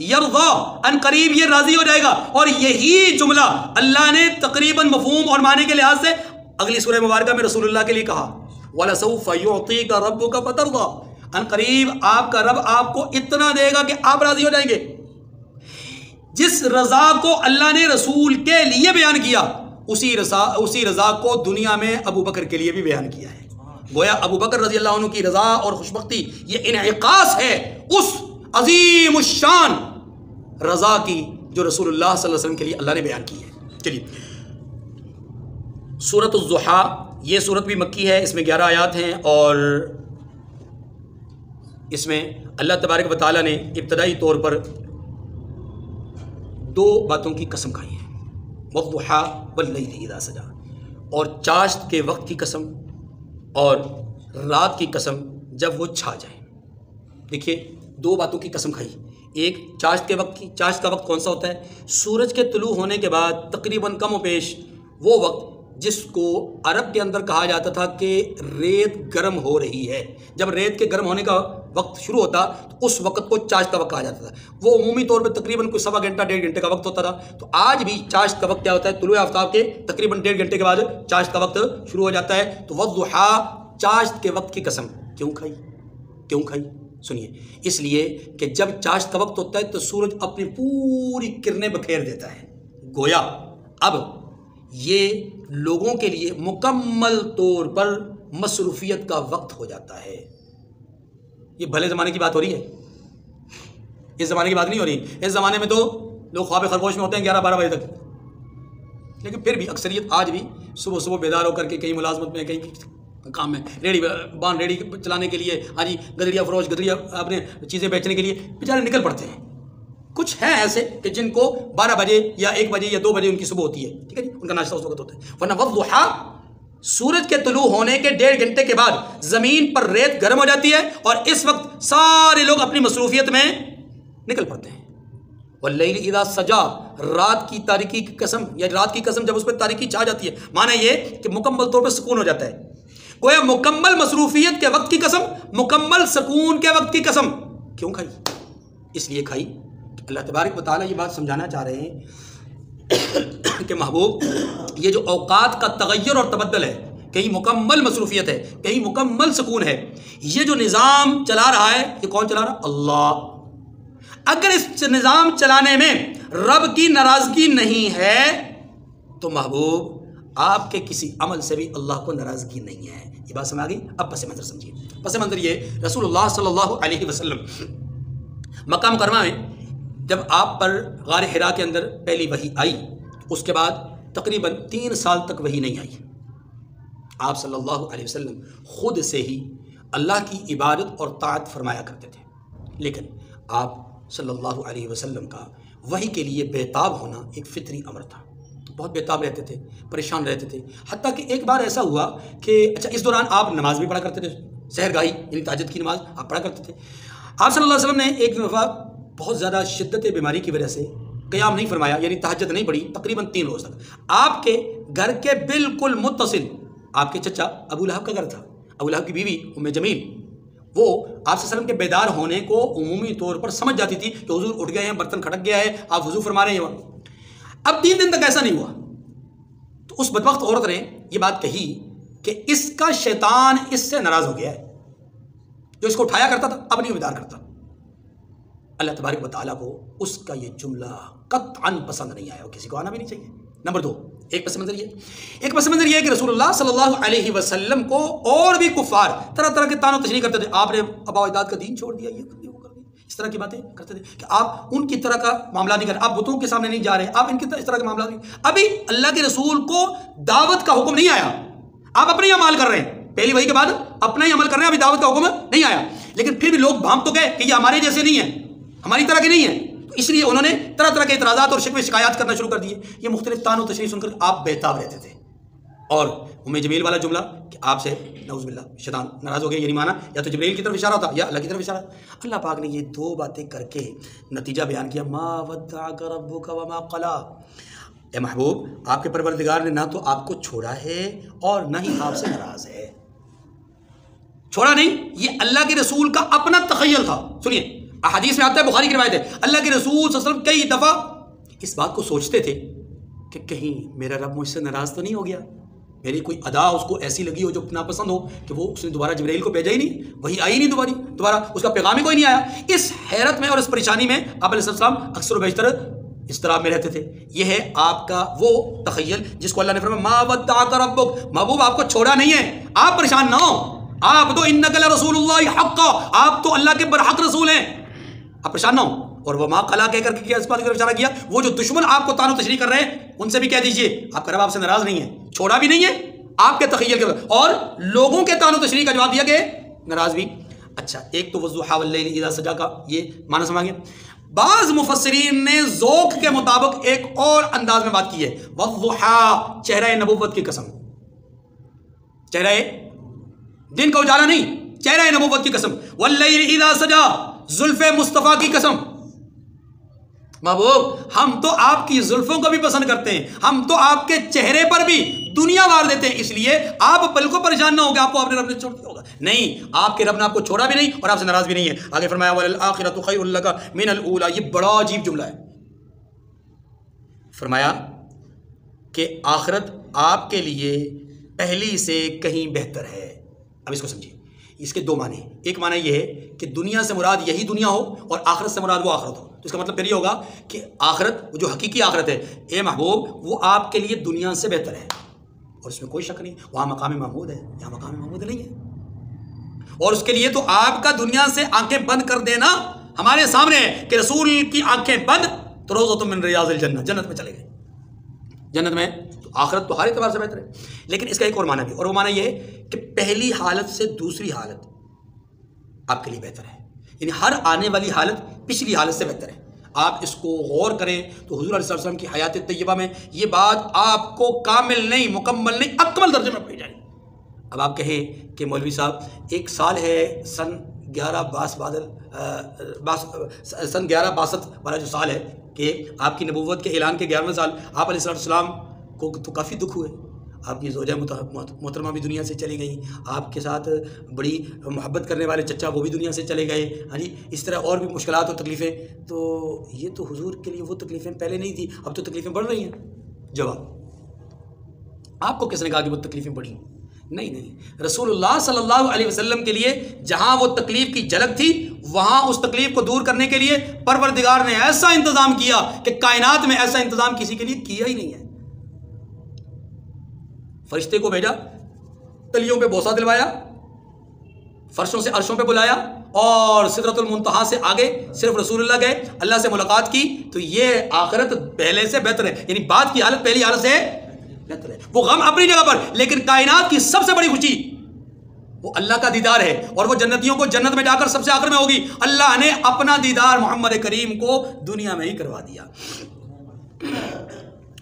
يَرْضَىٰ، ان قریب یہ راضی ہو جائے گا. اور یہی جملہ اللہ نے تقریباً مفہوم اور معنی کے لحاظ سے اگلی سورہ مبارکہ میں رسول اللہ کے لیے کہا وَلَسَوْفَ يُعْطِيكَ رَبُّكَ فَتَرْضَىٰ، ان قریب آپ کا رب آپ کو اتنا دے گا کہ آپ راضی ہو جائیں گے. جس رضا کو اللہ نے رسول کے لیے بیان کیا اسی رضا کو دنیا میں ابو بکر کے لیے بھی بیان کیا ہے. گویا ابو بکر رضی اللہ عنہ کی رضا اور خوشبختی یہ انعکاس ہے اس عظیم الشان رضا کی جو رسول اللہ صلی اللہ علیہ وسلم کے لیے اللہ نے بیان کی ہے. چلیے سورۃ الضحیٰ، یہ سورت بھی مکی ہے، اس میں 11 آیات ہیں، اور اس میں اللہ تبارک و تعالیٰ نے ابتدائی طور پر 2 باتوں کی قسم کھائی ہے، وَالضُّحَىٰ وَاللَّيْلِ إِذَا سَجَىٰ، اور چاشت کے وقت کی قسم اور رات کی قسم جب وہ چھا جائے. دیکھیے دو باتوں کی قسم کھائی، ایک چاشت کے وقت کی. چاشت کا وقت کون سا ہوتا ہے؟ سورج کے طلوع ہونے کے بعد تقریباً کم و بیش وہ وقت جس کو عرب کے اندر کہا جاتا تھا کہ ریت گرم ہو رہی ہے. جب ریت کے گرم ہونے کا وقت شروع ہوتا تو اس وقت کو چاشت کا وقت کہا جاتا تھا. وہ عمومی طور پہ تقریباً کوئی سوا گھنٹہ 1.5 گھنٹے کا وقت ہوتا تھا. تو آج بھی چاشت کا وقت کیا ہوتا ہے؟ طلوع آفتاب کے تقریباً 1.5 گھنٹے کے بعد چاشت کا وقت شروع ہو جاتا ہے. تو والضحیٰ چاشت کے وقت کی قسم کیوں کھائی؟ کیوں کھائی؟ سنیے، اس لیے کہ جب چاشت کا وقت ہوتا ہے تو سورج اپنی پوری کرنیں بکھیر دیتا ہے. گویا اب یہ لوگوں کے لیے مکمل طور پر مصروفیت کا وقت ہو جاتا ہے. یہ بھلے زمانے کی بات ہو رہی ہے، اس زمانے کی بات نہیں ہو رہی. اس زمانے میں تو لوگ خواب خرگوش میں ہوتے ہیں 11-12 بجے تک، لیکن پھر بھی اکثریت آج بھی صبح صبح بیدار ہو کر کے کہیں ملازمت میں، کہیں کام میں، ریڑھی چلانے کے لیے، ہاں جی گدریا فروش، گدریا اپنے چیزیں بیچنے کے لیے بیچارے نکل پڑتے ہیں. کچھ ہیں ایسے کہ جن کو 12 بجے یا 1 بجے یا 2 بجے ان کی صبح ہوتی ہے، ٹھیک ہے جی، ان کا ناشتہ اس وقت ہوتا ہے. ورنہ والضحیٰ سورج کے طلوع ہونے کے 1.5 گھنٹے کے بعد زمین پر ریت گرم ہو جاتی ہے اور اس وقت سارے لوگ اپنی مصروفیت میں نکل پڑتے ہیں. واللیل اذا سجا، رات کی تاریکی کی قسم، یا رات کی قسم جب اس پہ تاریکی چھا جاتی ہے، معنی یہ کہ مکمل طور پہ سکون ہو جاتا ہے. گویا مکمل مصروفیت کے وقت کی قسم، مکمل سکون کے وقت کی قسم. کیوں کھائی؟ اس لیے کھائی کہ اللہ تبارک و تعالیٰ یہ بات سمجھانا چاہ رہے ہیں کہ محبوب یہ جو اوقات کا تغیر اور تبدل ہے، کہیں مکمل مصروفیت ہے، کہیں مکمل سکون ہے، یہ جو نظام چلا رہا ہے یہ کون چلا رہا؟ اللہ. اگر اس نظام چلانے میں رب کی ناراضگی نہیں ہے تو محبوب آپ کے کسی عمل سے بھی اللہ کو ناراضگی نہیں ہے. یہ بات سمجھ آ گئی؟ اب پس منظر سمجھیے. پس منظر یہ، رسول اللہ صلی اللہ علیہ وسلم مکہ مکرمہ میں جب آپ پر غار حرا کے اندر پہلی وحی آئی، اس کے بعد تقریباً 3 سال تک وحی نہیں آئی. آپ صلی اللہ علیہ وسلم خود سے ہی اللہ کی عبادت اور طاعت فرمایا کرتے تھے. لیکن آپ صلی اللہ علیہ وسلم کا وحی کے لیے بےتاب ہونا ایک فطری امر تھا. بہت بےتاب رہتے تھے، پریشان رہتے تھے. حتیٰ کہ ایک بار ایسا ہوا کہ اس دوران آپ نماز بھی پڑھا کرتے تھے، سحر گاہی یعنی تہجد کی نماز آپ پڑھا کرتے تھے. آپ صلی اللہ علیہ وسلم نے ایک دفعہ بہت زیادہ شدت بیماری کی وجہ سے قیام نہیں فرمایا، یعنی تہجد نہیں پڑھی تقریباً 3 روز تک. آپ کے گھر کے بالکل متصل آپ کے چچا ابو لہب کا گھر تھا. ابو لہب کی بیوی ام جمیل وہ آپ صلی اللہ علیہ وسلم کے بیدار ہونے کو عمومی طور پر سمجھ جاتی تھی کہ حضور اٹھ گئے ہیں، برتن کھڑک گیا ہے، آپ وضو فرما رہے ہیں. اب 3 دن تک ایسا نہیں ہوا تو اس بدبخت عورت نے یہ بات کہی کہ اس کا شیطان اس سے ناراض ہو گیا ہے، جو اس کو اٹھایا کرتا تھا اب نہیں بیدار کرتا. اللہ تبارک و تعالیٰ کو اس کا یہ جملہ قطعاً پسند نہیں آیا، اور کسی کو آنا بھی نہیں چاہیے. نمبر 2، ایک پس منظر یہ کہ رسول اللہ صلی اللہ علیہ وسلم کو اور بھی کفار طرح طرح کے طعن و تشنیع کرتے تھے. آپ نے آبا و اجداد کا دین چھوڑ دیا، یہ کر دیا، وہ کر دیا، اس طرح کی باتیں کرتے تھے کہ آپ ان کی طرح کا معاملہ نہیں کر رہے، آپ بتوں کے سامنے نہیں جا رہے، آپ ان کی اس طرح کے معاملات نہیں. ابھی اللہ کے رسول کو دعوت کا حکم نہیں آیا، آپ اپنے ہی عمل کر رہے ہیں. پہلی وحی کے بعد اپنا ہی عمل کر رہے ہیں، ابھی دعوت کا حکم نہیں آیا. لیکن پھر بھی لوگ بھانپ تو گئے کہ یہ ہمارے جیسے نہیں ہیں، ہماری طرح کے نہیں ہیں. اس لیے انہوں نے طرح طرح کے اعتراضات اور شکوے شکایات کرنا شروع کر دیے. یہ مختلف طعن و تشریح سن کر آپ بےتاب رہتے تھے. اور ام جمیل والا جملہ کہ آپ سے نعوذ باللہ شیطان ناراض ہو گیا، یعنی مانا یا تو جبریل کی طرف اشارہ تھا یا اللہ کی طرف اشارہ. اللہ پاک نے یہ 2 باتیں کر کے نتیجہ بیان کیا، ما ودعک ربک وما قلی. اے محبوب، آپ کے پروردگار نے نہ تو آپ کو چھوڑا ہے اور نہ ہی آپ سے ناراض ہے. چھوڑا نہیں، یہ اللہ کے رسول کا اپنا تخیل تھا. سنیے، احادیث میں آتا ہے، بخاری کی روایت ہے، اللہ کے رسول صلی اللہ علیہ وسلم کئی دفعہ اس بات کو سوچتے تھے کہ کہیں میرا رب مجھ سے ناراض تو نہیں ہو گیا، میری کوئی ادا اس کو ایسی لگی ہو جو ناپسند ہو کہ وہ اس نے دوبارہ جبرائیل کو بھیجا ہی نہیں، وہی آئی نہیں دوبارہ اس کا پیغام ہی کوئی نہیں آیا. اس حیرت میں اور اس پریشانی میں آپ علیہ السلام اکثر و بیشتر اضطراب میں رہتے تھے. یہ ہے آپ کا وہ تخیل جس کو اللہ نے فرمایا ما ودعک ربک. محبوب آپ کو چھوڑا نہیں ہے، آپ پریشان نہ ہو، آپ تو انک لرسول اللہ حقا، آپ تو اللہ کے برحق رسول ہیں، آپ پریشان نہ ہو. اور وہ ما قلا کہہ کر کے اس بات کی طرف اشارہ کیا، وہ جو دشمن آپ کو طعن و تشریح کر رہے ہیں ان سے بھی کہہ دیجئے آپ کا رب آپ سے ناراض نہیں ہے، چھوڑا بھی نہیں ہے، آپ کے تخیل کے اور لوگوں کے طعن و تشریح کا جواب دیا کہ ناراض بھی. اچھا، ایک تو والضحیٰ واللیل اذا سجا کا یہ معنی سمجھ گئے. بعض مفسرین نے ذوق کے مطابق ایک اور انداز میں بات کی ہے، والضحیٰ چہرہ نبوت کی قسم، چہرہ دن کا اجالا نہیں، چہرہ نبوت کی قسم، واللیل اذا سجا، زلف مصطفیٰ کی قسم، محبوب ہم تو آپ کی زلفوں کو بھی پسند کرتے ہیں، ہم تو آپ کے چہرے پر بھی دنیا وار دیتے ہیں، اس لیے آپ پلکوں پریشان نہ ہو کہ آپ کو اپنے رب نے چھوڑ دیا ہوگا، نہیں، آپ کے رب نے آپ کو چھوڑا بھی نہیں اور آپ سے ناراض بھی نہیں ہے۔ آگے فرمایا وَلَلْآخِرَةُ خَيْرٌ لَكَ مِنَ الْأُولَىٰ، یہ بڑا عجیب جملہ ہے، فرمایا کہ آخرت آپ کے لیے پہلی سے کہیں بہتر ہے۔ اب اس کو سمجھیے، اس کے دو معنی ہیں، ایک معنی یہ ہے کہ دنیا سے مراد یہی دنیا ہو اور آخرت سے مراد وہ آخرت ہو، تو اس کا مطلب پھر یہ ہوگا کہ آخرت جو حقیقی آخرت ہے اے محبوب وہ آپ کے لیے دنیا سے بہتر ہے، اور اس میں کوئی شک نہیں، وہاں مقام محمود ہے، یہاں مقام محمود نہیں ہے، اور اس کے لیے تو آپ کا دنیا سے آنکھیں بند کر دینا ہمارے سامنے ہے کہ رسول کی آنکھیں بند تو روضۃ من ریاض الجنہ، جنت میں چلے گئے، جنت میں، تو آخرت تو ہر اعتبار سے بہتر ہے۔ لیکن اس کا ایک اور معنی بھی، اور وہ معنی یہ ہے کہ پہلی حالت سے دوسری حالت آپ کے لیے بہتر ہے، یعنی ہر آنے والی حالت پچھلی حالت سے بہتر ہے۔ آپ اس کو غور کریں تو حضور علیہ السلام کی حیات طیبہ میں یہ بات آپ کو کامل نہیں، مکمل نہیں، اکمل درجے میں پائی جائے۔ اب آپ کہیں کہ مولوی صاحب ایک سال ہے سن 1162 والا جو سال ہے کہ آپ کی نبوت کے اعلان کے 11ویں سال آپ علیہ السلام کو تو کافی دکھ ہوئے، آپ کی زوجہ محترمہ بھی دنیا سے چلی گئیں، آپ کے ساتھ بڑی محبت کرنے والے چچا وہ بھی دنیا سے چلے گئے، ہاں جی، اس طرح اور بھی مشکلات اور تکلیفیں، تو یہ تو حضور کے لیے وہ تکلیفیں پہلے نہیں تھی، اب تو تکلیفیں بڑھ رہی ہیں۔ جواب، آپ کو کس نے کہا کہ وہ تکلیفیں بڑھی؟ نہیں، رسول اللہ صلی اللہ علیہ وسلم کے لیے جہاں وہ تکلیف کی جھلک تھی وہاں اس تکلیف کو دور کرنے کے لیے پروردگار نے ایسا انتظام کیا کہ کائنات میں ایسا انتظام کسی کے لیے کیا ہی نہیں ہے۔ فرشتے کو بھیجا، تلیوں پہ بوسہ دلوایا، فرشوں سے عرشوں پہ بلایا، اور سدرۃ المنتہا سے آگے صرف رسول اللہ گئے، اللہ سے ملاقات کی، تو یہ آخرت پہلے سے بہتر ہے، یعنی بعد کی حالت پہلی حالت سے بہتر ہے۔ وہ غم اپنی جگہ پر، لیکن کائنات کی سب سے بڑی خوشی وہ اللہ کا دیدار ہے، اور وہ جنتیوں کو جنت میں جا کر سب سے آخر میں ہوگی۔ اللہ نے اپنا دیدار محمد کریم کو دنیا میں ہی کروا دیا۔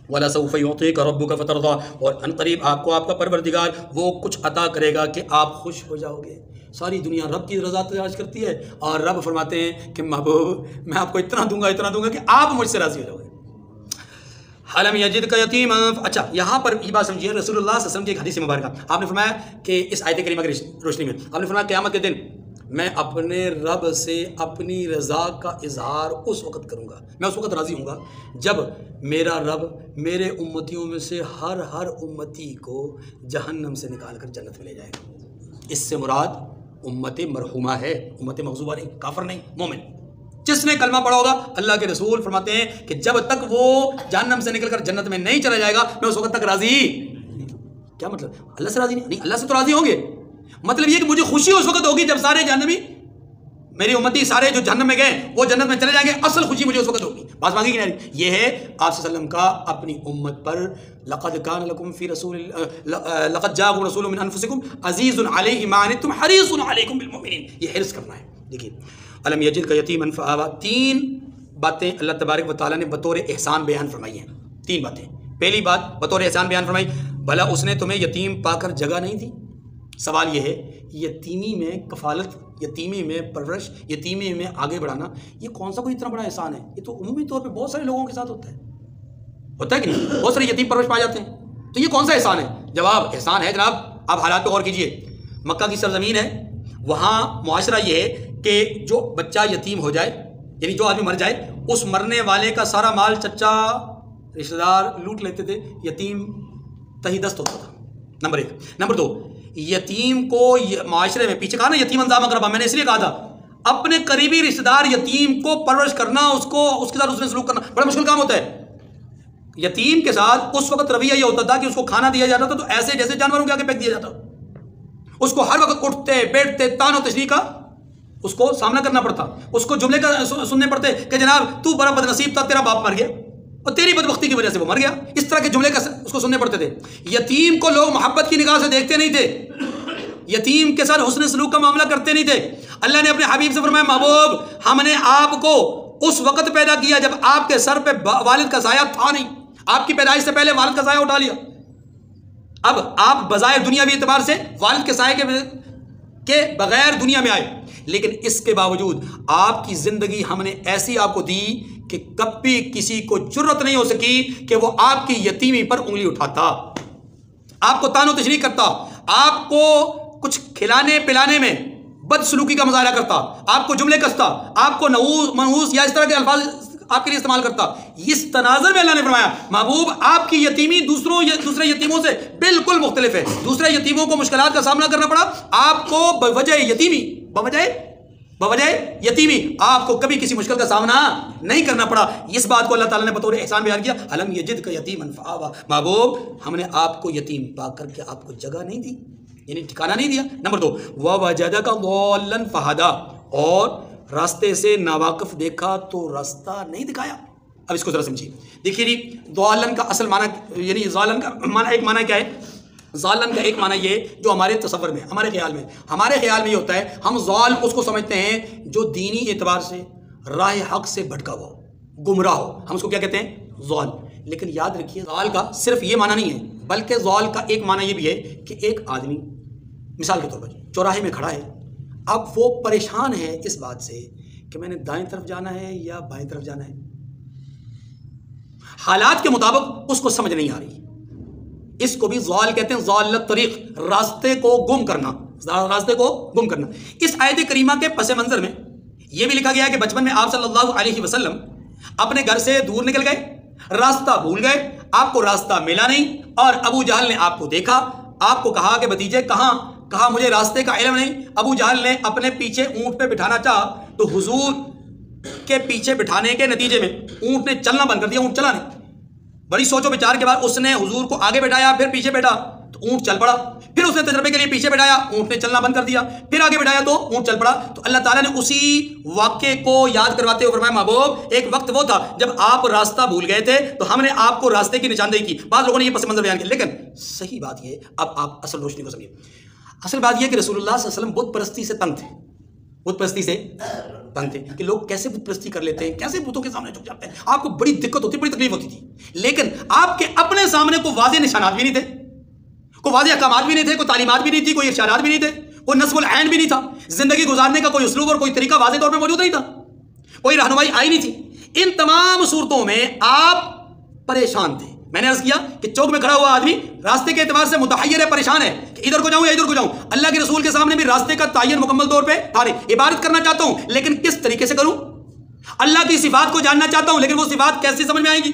وَلَسَوْفَ يُعْطِيكَ رَبُّكَ فَتَرْضَىٰ، اور ان قریب آپ کو آپ کا پروردگار وہ کچھ عطا کرے گا کہ آپ خوش ہو جاؤ گے۔ ساری دنیا رب کی رضا تلاش کرتی ہے اور رب فرماتے ہیں کہ محبوب میں آپ کو اتنا دوں گا کہ آپ مجھ سے راضی ہو جاؤ گے۔ حَلَمْ يَجِدْكَ يَتِيمًا، اچھا یہاں پر یہ بات سمجھیے، رسول اللہ صلی اللہ علیہ وسلم کی ایک حدیث مبارکہ آپ نے فرمایا کہ اس آیت کریمہ کی روشنی میں آپ نے فرمایا قیامت کے دن میں اپنے رب سے اپنی رضا کا اظہار اس وقت کروں گا، میں اس وقت راضی ہوں گا جب میرا رب میرے امتیوں میں سے ہر امتی کو جہنم سے نکال کر جنت میں لے جائے گا۔ اس سے مراد امت مرحومہ ہے، امت مغضوبہ نہیں، کافر نہیں، مومن جس نے کلمہ پڑھا ہوگا۔ اللہ کے رسول فرماتے ہیں کہ جب تک وہ جہنم سے نکل کر جنت میں نہیں چلا جائے گا میں اس وقت تک راضی۔ کیا مطلب؟ اللہ سے راضی نہیں، اللہ سے تو راضی ہوں گے، مطلب یہ کہ مجھے خوشی اس وقت ہوگی جب سارے جہنمی، میری امتی سارے جو جہنم میں گئے وہ جنت میں چلے جائیں گے، اصل خوشی مجھے اس وقت ہوگی۔ بات مانگی کہ نہیں؟ یہ ہے آپ صلی اللہ علیہ وسلم کا اپنی امت پر لقد كان لكم في رسول لقد جاءكم رسول من انفسكم عزيز عليه ما عنتم حريص عليكم بالمؤمنين، یہ حرص کرنا ہے۔ دیکھیے الم یجدک یتیما فآویٰ، تین باتیں اللہ تبارک و تعالیٰ نے بطور احسان بیان فرمائی ہیں، تین باتیں۔ پہلی بات بطور احسان بیان فرمائی، بھلا اس نے تمہیں یتیم پا کر جگہ نہیں دی؟ سوال یہ ہے یتیمی میں کفالت، یتیمی میں پرورش، یتیمی میں آگے بڑھانا، یہ کون سا کوئی اتنا بڑا احسان ہے؟ یہ تو عمومی طور پہ بہت سارے لوگوں کے ساتھ ہوتا ہے کہ نہیں؟ بہت سارے یتیم پرورش پائے جاتے ہیں، تو یہ کون سا احسان ہے؟ جواب احسان ہے جناب، آپ حالات پہ غور کیجئے۔ مکہ کی سرزمین ہے، وہاں معاشرہ یہ ہے کہ جو بچہ یتیم ہو جائے، یعنی جو آدمی مر جائے، اس مرنے والے کا سارا مال چچا رشتہ دار لوٹ لیتے تھے، یتیم تہی دست ہوتا تھا، نمبر ایک۔ نمبر دو، یتیم کو معاشرے میں، پیچھے کہا نا یتیم ذا مقربہ، میں نے اس لیے کہا تھا اپنے قریبی رشتہ دار یتیم کو پرورش کرنا، اس کے ساتھ اس نے سلوک کرنا بڑا مشکل کام ہوتا ہے۔ یتیم کے ساتھ اس وقت رویہ یہ ہوتا تھا کہ اس کو کھانا دیا جاتا تھا تو ایسے جیسے جانوروں کے آگے پھینک دیا جاتا، اس کو ہر وقت اٹھتے بیٹھتے تان و تشریح کا اس کو سامنا کرنا پڑتا، اس کو جملے کا سننے پڑتے کہ جناب تو بڑا بد نصیب تھا، تیرا باپ مر گیا اور تیری بدبختی کی وجہ سے وہ مر گیا، اس طرح کے جملے کا اس کو سننے پڑتے تھے۔ یتیم کو لوگ محبت کی نگاہ سے دیکھتے نہیں تھے، یتیم کے ساتھ حسن سلوک کا معاملہ کرتے نہیں تھے۔ اللہ نے اپنے حبیب سے فرمایا محبوب ہم نے آپ کو اس وقت پیدا کیا جب آپ کے سر پہ والد کا سایہ تھا نہیں، آپ کی پیدائش سے پہلے والد کا سایہ اٹھا لیا، اب آپ بظاہر دنیاوی اعتبار سے والد کے سائے کے کہ بغیر دنیا میں آئے، لیکن اس کے باوجود آپ کی زندگی ہم نے ایسی آپ کو دی کہ کبھی کسی کو جرت نہیں ہو سکی کہ وہ آپ کی یتیمی پر انگلی اٹھاتا، آپ کو تان و تشریح کرتا، آپ کو کچھ کھلانے پلانے میں بد سلوکی کا مظاہرہ کرتا، آپ کو جملے کستا، آپ کو منحوس یا اس طرح کے الفاظ آپ کے لیے استعمال کرتا۔ اس تناظر میں اللہ نے فرمایا محبوب آپ کی یتیمی دوسرے یتیموں سے بالکل مختلف ہے، دوسرے یتیموں کو مشکلات کا سامنا کرنا پڑا، آپ کو بوجہ یتیمی آپ کو کبھی کسی مشکل کا سامنا نہیں کرنا پڑا۔ اس بات کو اللہ تعالیٰ نے بطور احسان بیان کیا، الم یجدک یتیما فآویٰ، محبوب ہم نے آپ کو یتیم پا کر کے آپ کو جگہ نہیں دی، یعنی ٹھکانہ نہیں دیا۔ نمبر 2 ووجدک ضالا فہدی، اور راستے سے ناواقف دیکھا تو راستہ نہیں دکھایا۔ اب اس کو ذرا سمجھیے، دیکھیے جی ضالن کا اصل معنی، یعنی ضالن کا معنی ایک معنی کیا ہے؟ ضالن کا ایک معنی یہ جو ہمارے تصور میں، ہمارے خیال میں یہ ہوتا ہے، ہم ضال اس کو سمجھتے ہیں جو دینی اعتبار سے راہ حق سے بھٹکا ہوا ہو، گمراہ ہو، ہم اس کو کیا کہتے ہیں؟ ضال۔ لیکن یاد رکھیے ضال کا صرف یہ معنی نہیں ہے، بلکہ ضال کا ایک معنی یہ بھی ہے کہ ایک آدمی مثال کے طور پر چوراہے میں کھڑا ہے، اب وہ پریشان ہے اس بات سے کہ میں نے دائیں طرف جانا ہے یا بائیں طرف جانا ہے، حالات کے مطابق اس کو سمجھ نہیں آ رہی، اس کو بھی ضال کہتے ہیں، ضال الطریق، راستے کو گم کرنا۔ اس آیت کریمہ کے پس منظر میں یہ بھی لکھا گیا ہے کہ بچپن میں آپ صلی اللہ علیہ وسلم اپنے گھر سے دور نکل گئے، راستہ بھول گئے، آپ کو راستہ ملا نہیں، اور ابو جہل نے آپ کو دیکھا، آپ کو کہا کہ بھتیجے کہاں؟ کہا مجھے راستے کا علم نہیں۔ ابو جہل نے اپنے پیچھے اونٹ پہ بٹھانا چاہا تو حضور کے پیچھے بٹھانے کے نتیجے میں اونٹ نے چلنا بند کر دیا، اونٹ چلا نہیں۔ بڑی سوچ و بچار کے بعد اس نے حضور کو آگے بٹھایا، پھر پیچھے بیٹھا تو اونٹ چل پڑا، پھر اس نے تجربے کے لیے پیچھے بٹھایا، اونٹ نے چلنا بند کر دیا، پھر آگے بٹھایا تو اونٹ چل پڑا۔ تو اللہ تعالیٰ نے اسی واقعے کو یاد کرواتے ہوئے فرمایا محبوب ایک وقت وہ تھا جب آپ راستہ بھول گئے تھے تو ہم نے آپ کو راستے کی نشاندہی کی۔ بعض لوگوں نے یہ پس منظر بیان کیا، لیکن صحیح بات یہ، اب آپ اصل روشنی کو سمجھیے، اصل بات یہ کہ رسول اللہ صلی اللہ علیہ وسلم بت پرستی سے تنگ تھے، کہ لوگ کیسے بت پرستی کر لیتے ہیں، کیسے بتوں کے سامنے جھک جاتے ہیں، آپ کو بڑی دقت ہوتی، بڑی تکلیف ہوتی تھی، لیکن آپ کے اپنے سامنے کوئی واضح نشانات بھی نہیں تھے، کوئی واضح احکامات بھی نہیں تھے، کوئی تعلیمات بھی نہیں تھی، کوئی ارشادات بھی نہیں تھے، کوئی نصب العین بھی نہیں تھا، زندگی گزارنے کا کوئی اسلوب اور کوئی طریقہ واضح طور پہ موجود نہیں تھا، کوئی رہنمائی آئی نہیں تھی۔ ان تمام صورتوں میں آپ پریشان تھے۔ میں نے عرض کیا کہ چوک میں کھڑا ہوا آدمی راستے کے اعتبار سے متحیر ہے، پریشان ہے کہ ادھر کو جاؤں یا ادھر کو جاؤں۔ اللہ کے رسول کے سامنے بھی راستے کا تعین مکمل طور پہ تھا، عبادت کرنا چاہتا ہوں لیکن کس طریقے سے کروں، اللہ کی صفات کو جاننا چاہتا ہوں لیکن وہ صفات کیسے سمجھ میں آئیں گی،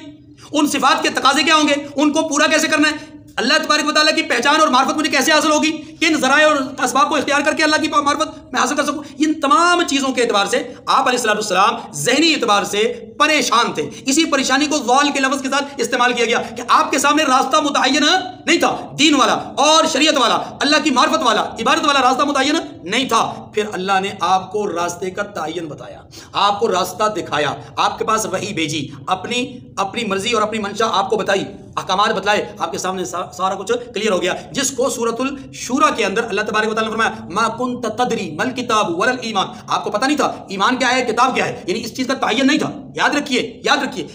ان صفات کے تقاضے کیا ہوں گے، ان کو پورا کیسے کرنا ہے، اللہ تبارک و تعالیٰ کی پہچان اور معرفت مجھے کیسے حاصل ہوگی، کن ذرائع اور اسباب کو اختیار کر کے اللہ کی معرفت میں حاصل کر سکوں۔ ان تمام چیزوں کے اعتبار سے آپ علیہ السلام ذہنی اعتبار سے پریشان تھے۔ اسی پریشانی کو ضال کے لفظ کے ساتھ استعمال کیا گیا کہ آپ کے سامنے راستہ متعین نہیں تھا، دین والا اور شریعت والا، اللہ کی معرفت والا، عبادت والا راستہ متعین نہیں تھا۔ پھر اللہ نے آپ کو راستے کا تعین بتایا، آپ کو راستہ دکھایا، آپ کے پاس وحی بھیجی، اپنی مرضی اور اپنی منشا آپ کو بتائی، احکامات بتلائے، آپ کے سامنے سارا کچھ کلیئر ہو گیا، جس کو سورۃ الشورى کے اندر اللہ تبارک و تعالیٰ نے فرمایا ما کنت تدری ما الکتاب ولا الایمان، آپ کو پتہ نہیں تھا ایمان کیا ہے، کتاب کیا ہے، یعنی اس چیز کا تعین نہیں تھا۔ یاد رکھیے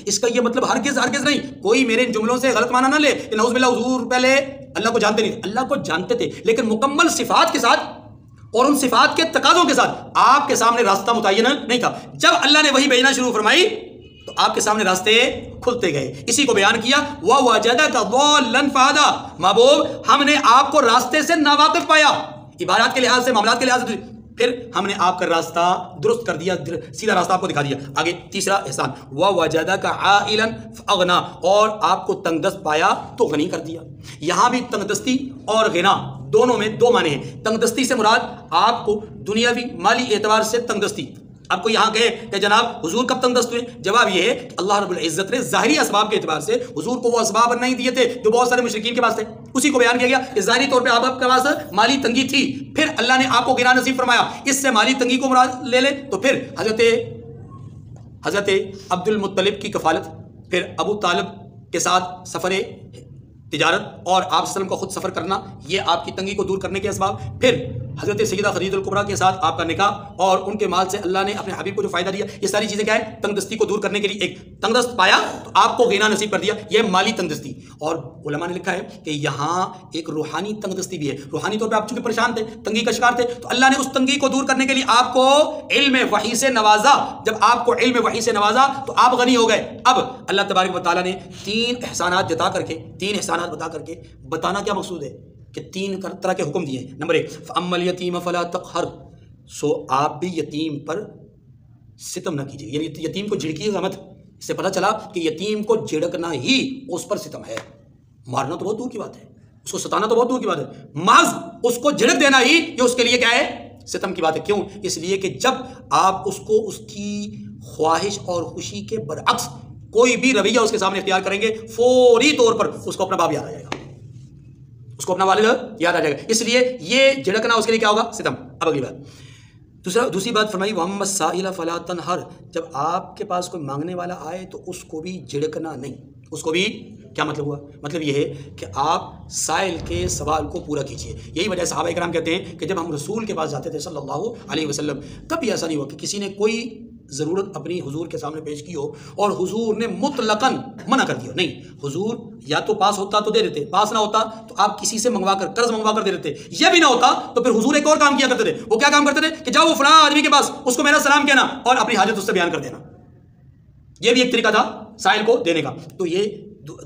اس کا یہ مطلب ہرگز نہیں، کوئی میرے جملوں سے غلط معنی نہ لے کہ نعوذ باللہ حضور پہلے اللہ کو جانتے نہیں، اللہ کو جانتے تھے لیکن مکمل صفات کے ساتھ اور ان صفات کے تقاضوں کے ساتھ آپ کے سامنے راستہ متعین نہیں تھا۔ جب اللہ نے وہی بھیجنا شروع فرمائی تو آپ کے سامنے راستے کھلتے گئے۔ اسی کو بیان کیا وَوَجَدَكَ ضَالًّا فَهَدَىٰ، محبوب ہم نے آپ کو راستے سے ناواقف پایا، عبادات کے لحاظ سے، معاملات کے لحاظ سے، پھر ہم نے آپ کا راستہ درست کر دیا، سیدھا راستہ آپ کو دکھا دیا۔ آگے تیسرا احسان وَوَجَدَكَ عَائِلًا فَأَغْنَىٰ، اور آپ کو تنگ دست پایا تو غنی کر دیا۔ یہاں بھی تنگ دستی اور غنا دونوں میں دو معنی ہیں۔ تنگ دستی سے مراد آپ کو دنیاوی مالی اعتبار سے تنگ دستی۔ آپ کو یہاں کہے کہ جناب حضور کب تنگ دست ہوئے، جواب یہ ہے کہ اللہ رب العزت نے ظاہری اسباب کے اعتبار سے حضور کو وہ اسباب نہیں دیے تھے جو بہت سارے مشرکین کے پاس تھے، اسی کو بیان کیا گیا کہ ظاہری طور پہ آپ کے پاس مالی تنگی تھی، پھر اللہ نے آپ کو غنا نصیب فرمایا، اس سے مالی تنگی کو مراد لے لیں تو پھر حضرت عبد المطلب کی کفالت، پھر ابو طالب کے ساتھ سفر تجارت اور آپ صلی اللہ علیہ وسلم کا خود سفر کرنا، یہ آپ کی تنگی کو دور کرنے کے اسباب، پھر حضرت سیدہ خدیجہ الکبریٰ کے ساتھ آپ کا نکاح اور ان کے مال سے اللہ نے اپنے حبیب کو جو فائدہ دیا، یہ ساری چیزیں کیا ہے؟ تنگ دستی کو دور کرنے کے لیے. ایک تنگ دست پایا تو آپ کو غنا نصیب کر دیا، یہ مالی تنگ دستی. اور علماء نے لکھا ہے کہ یہاں ایک روحانی تنگ دستی بھی ہے. روحانی طور پہ آپ چونکہ پریشان تھے، تنگی کا شکار تھے، تو اللہ نے اس تنگی کو دور کرنے کے لیے آپ کو علم وحی سے نوازا. جب آپ کو علم وحی سے نوازا تو آپ غنی ہو گئے. اب اللہ تبارک و تعالیٰ نے 3 احسانات بتا کر کے بتانا کیا مقصود ہے کہ 3 طرح کے حکم دیے ہیں. نمبر 1 فَأَمَّا الْيَتِيمَ فَلَا تَقْهَرْ، سو آپ بھی یتیم پر ستم نہ کیجیے، یعنی یتیم کو جھڑکیے گا مت. اس سے پتہ چلا کہ یتیم کو جھڑکنا ہی اس پر ستم ہے. مارنا تو بہت دور کی بات ہے، اس کو ستانا تو بہت دور کی بات ہے، محض اس کو جھڑک دینا ہی یہ اس کے لیے کیا ہے؟ ستم کی بات ہے. کیوں؟ اس لیے کہ جب آپ اس کو اس کی خواہش اور خوشی کے برعکس کوئی بھی رویہ اس کے سامنے اختیار کریں گے، فوری طور پر اس کو اپنا باپ یاد آ جائے گا، اس کو اپنا والد یاد آ جائے گا. اس لیے یہ جھڑکنا اس کے لیے کیا ہوگا؟ ستم. اب اگلی بات، دوسری بات فرمائی وَأَمَّا السَّائِلَ فَلَا تَنْهَرْ، جب آپ کے پاس کوئی مانگنے والا آئے تو اس کو بھی جھڑکنا نہیں. اس کو بھی کیا مطلب ہوا؟ مطلب یہ ہے کہ آپ سائل کے سوال کو پورا کیجیے. یہی وجہ صحابہ کرام کہتے ہیں کہ جب ہم رسول کے پاس جاتے تھے صلی اللہ علیہ وسلم، کبھی ایسا نہیں ہوا کہ کسی نے کوئی ضرورت اپنی حضور کے سامنے پیش کی ہو اور حضور نے مطلقاً منع کر دیا. نہیں، حضور یا تو پاس ہوتا تو دے دیتے، پاس نہ ہوتا تو آپ کسی سے منگوا کر، قرض منگوا کر دے دیتے. یہ بھی نہ ہوتا تو پھر حضور ایک اور کام کیا کرتے تھے. وہ کیا کام کرتے تھے کہ جاؤ وہ فلاں آدمی کے پاس، اس کو میرا سلام کہنا اور اپنی حاجت اس سے بیان کر دینا. یہ بھی ایک طریقہ تھا سائل کو دینے کا. تو یہ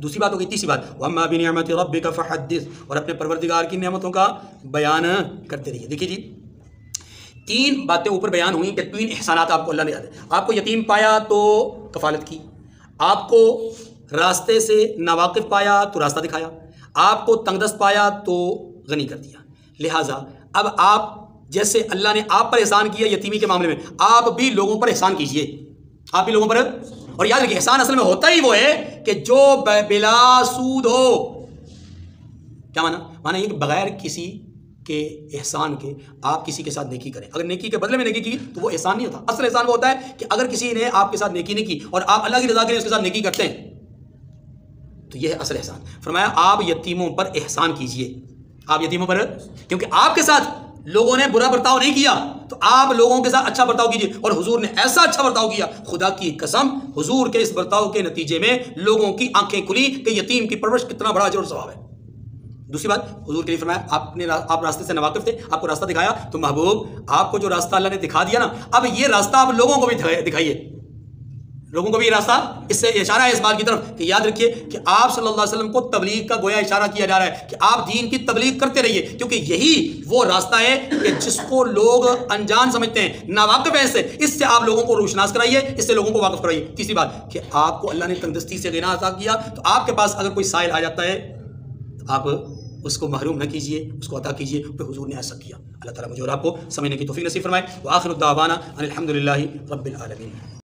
دوسری بات ہو گئی. تیسری بات وَأَمَّا بِنِعْمَةِ رَبِّكَ فَحَدِّثْ، اور اپنے پروردگار کی نعمتوں کا بیان کرتے رہیے. دیکھیے جی، 3 باتیں اوپر بیان ہوئیں کہ 3 احسانات آپ کو اللہ نے یاد ہے. آپ کو یتیم پایا تو کفالت کی، آپ کو راستے سے ناواقف پایا تو راستہ دکھایا، آپ کو تنگ دست پایا تو غنی کر دیا. لہٰذا اب آپ جیسے اللہ نے آپ پر احسان کیا یتیمی کے معاملے میں، آپ بھی لوگوں پر احسان کیجئے. آپ بھی لوگوں پر، اور یاد رکھیے احسان اصل میں ہوتا ہی وہ ہے کہ جو بلا سود ہو. کیا مانا یہ کہ بغیر کسی کے احسان کے آپ کسی کے ساتھ نیکی کریں. اگر نیکی کے بدلے میں نیکی کی تو وہ احسان نہیں ہوتا. اصل احسان وہ ہوتا ہے کہ اگر کسی نے آپ کے ساتھ نیکی نہیں کی اور آپ اللہ کی رضا کے لیے اس کے ساتھ نیکی کرتے ہیں تو یہ ہے اصل احسان. فرمایا آپ یتیموں پر احسان کیجئے. آپ یتیموں پر، کیونکہ آپ کے ساتھ لوگوں نے برا برتاؤ نہیں کیا تو آپ لوگوں کے ساتھ اچھا برتاؤ کیجئے. اور حضور نے ایسا اچھا برتاؤ کیا، خدا کی قسم حضور کے اس برتاؤ کے نتیجے میں لوگوں کی آنکھیں کھلی کہ یتیم کی پرورش کتنا بڑا اجر اور ثواب ہے. دوسری بات حضور کے لیے فرمایا آپ راستے سے ناواقف تھے، آپ کو راستہ دکھایا تو محبوب آپ کو جو راستہ اللہ نے دکھا دیا نا، اب یہ راستہ آپ لوگوں کو بھی دکھائیے. لوگوں کو بھی یہ راستہ، اس سے اشارہ ہے اس بات کی طرف کہ یاد رکھیے کہ آپ صلی اللہ علیہ وسلم کو تبلیغ کا گویا اشارہ کیا جا رہا ہے کہ آپ دین کی تبلیغ کرتے رہیے، کیونکہ یہی وہ راستہ ہے کہ جس کو لوگ انجان سمجھتے ہیں، ناواقف ہیں اس سے آپ لوگوں کو روشناس کرائیے، اس سے لوگوں کو واقف کرائیے. تیسری بات کہ آپ کو اللہ نے تنگ دستی سے غنا عطا کیا تو آپ کے پاس اگر کوئی سائل آ جاتا ہے تو آپ اس کو محروم نہ کیجیے، اس کو عطا کیجیے. پھر حضور نے ایسا کیا. اللہ تعالیٰ مجھے اور آپ کو سمجھنے کی توفیق نصیب فرمائے. وآخر الدعوانا ان الحمد للہ رب العالمین.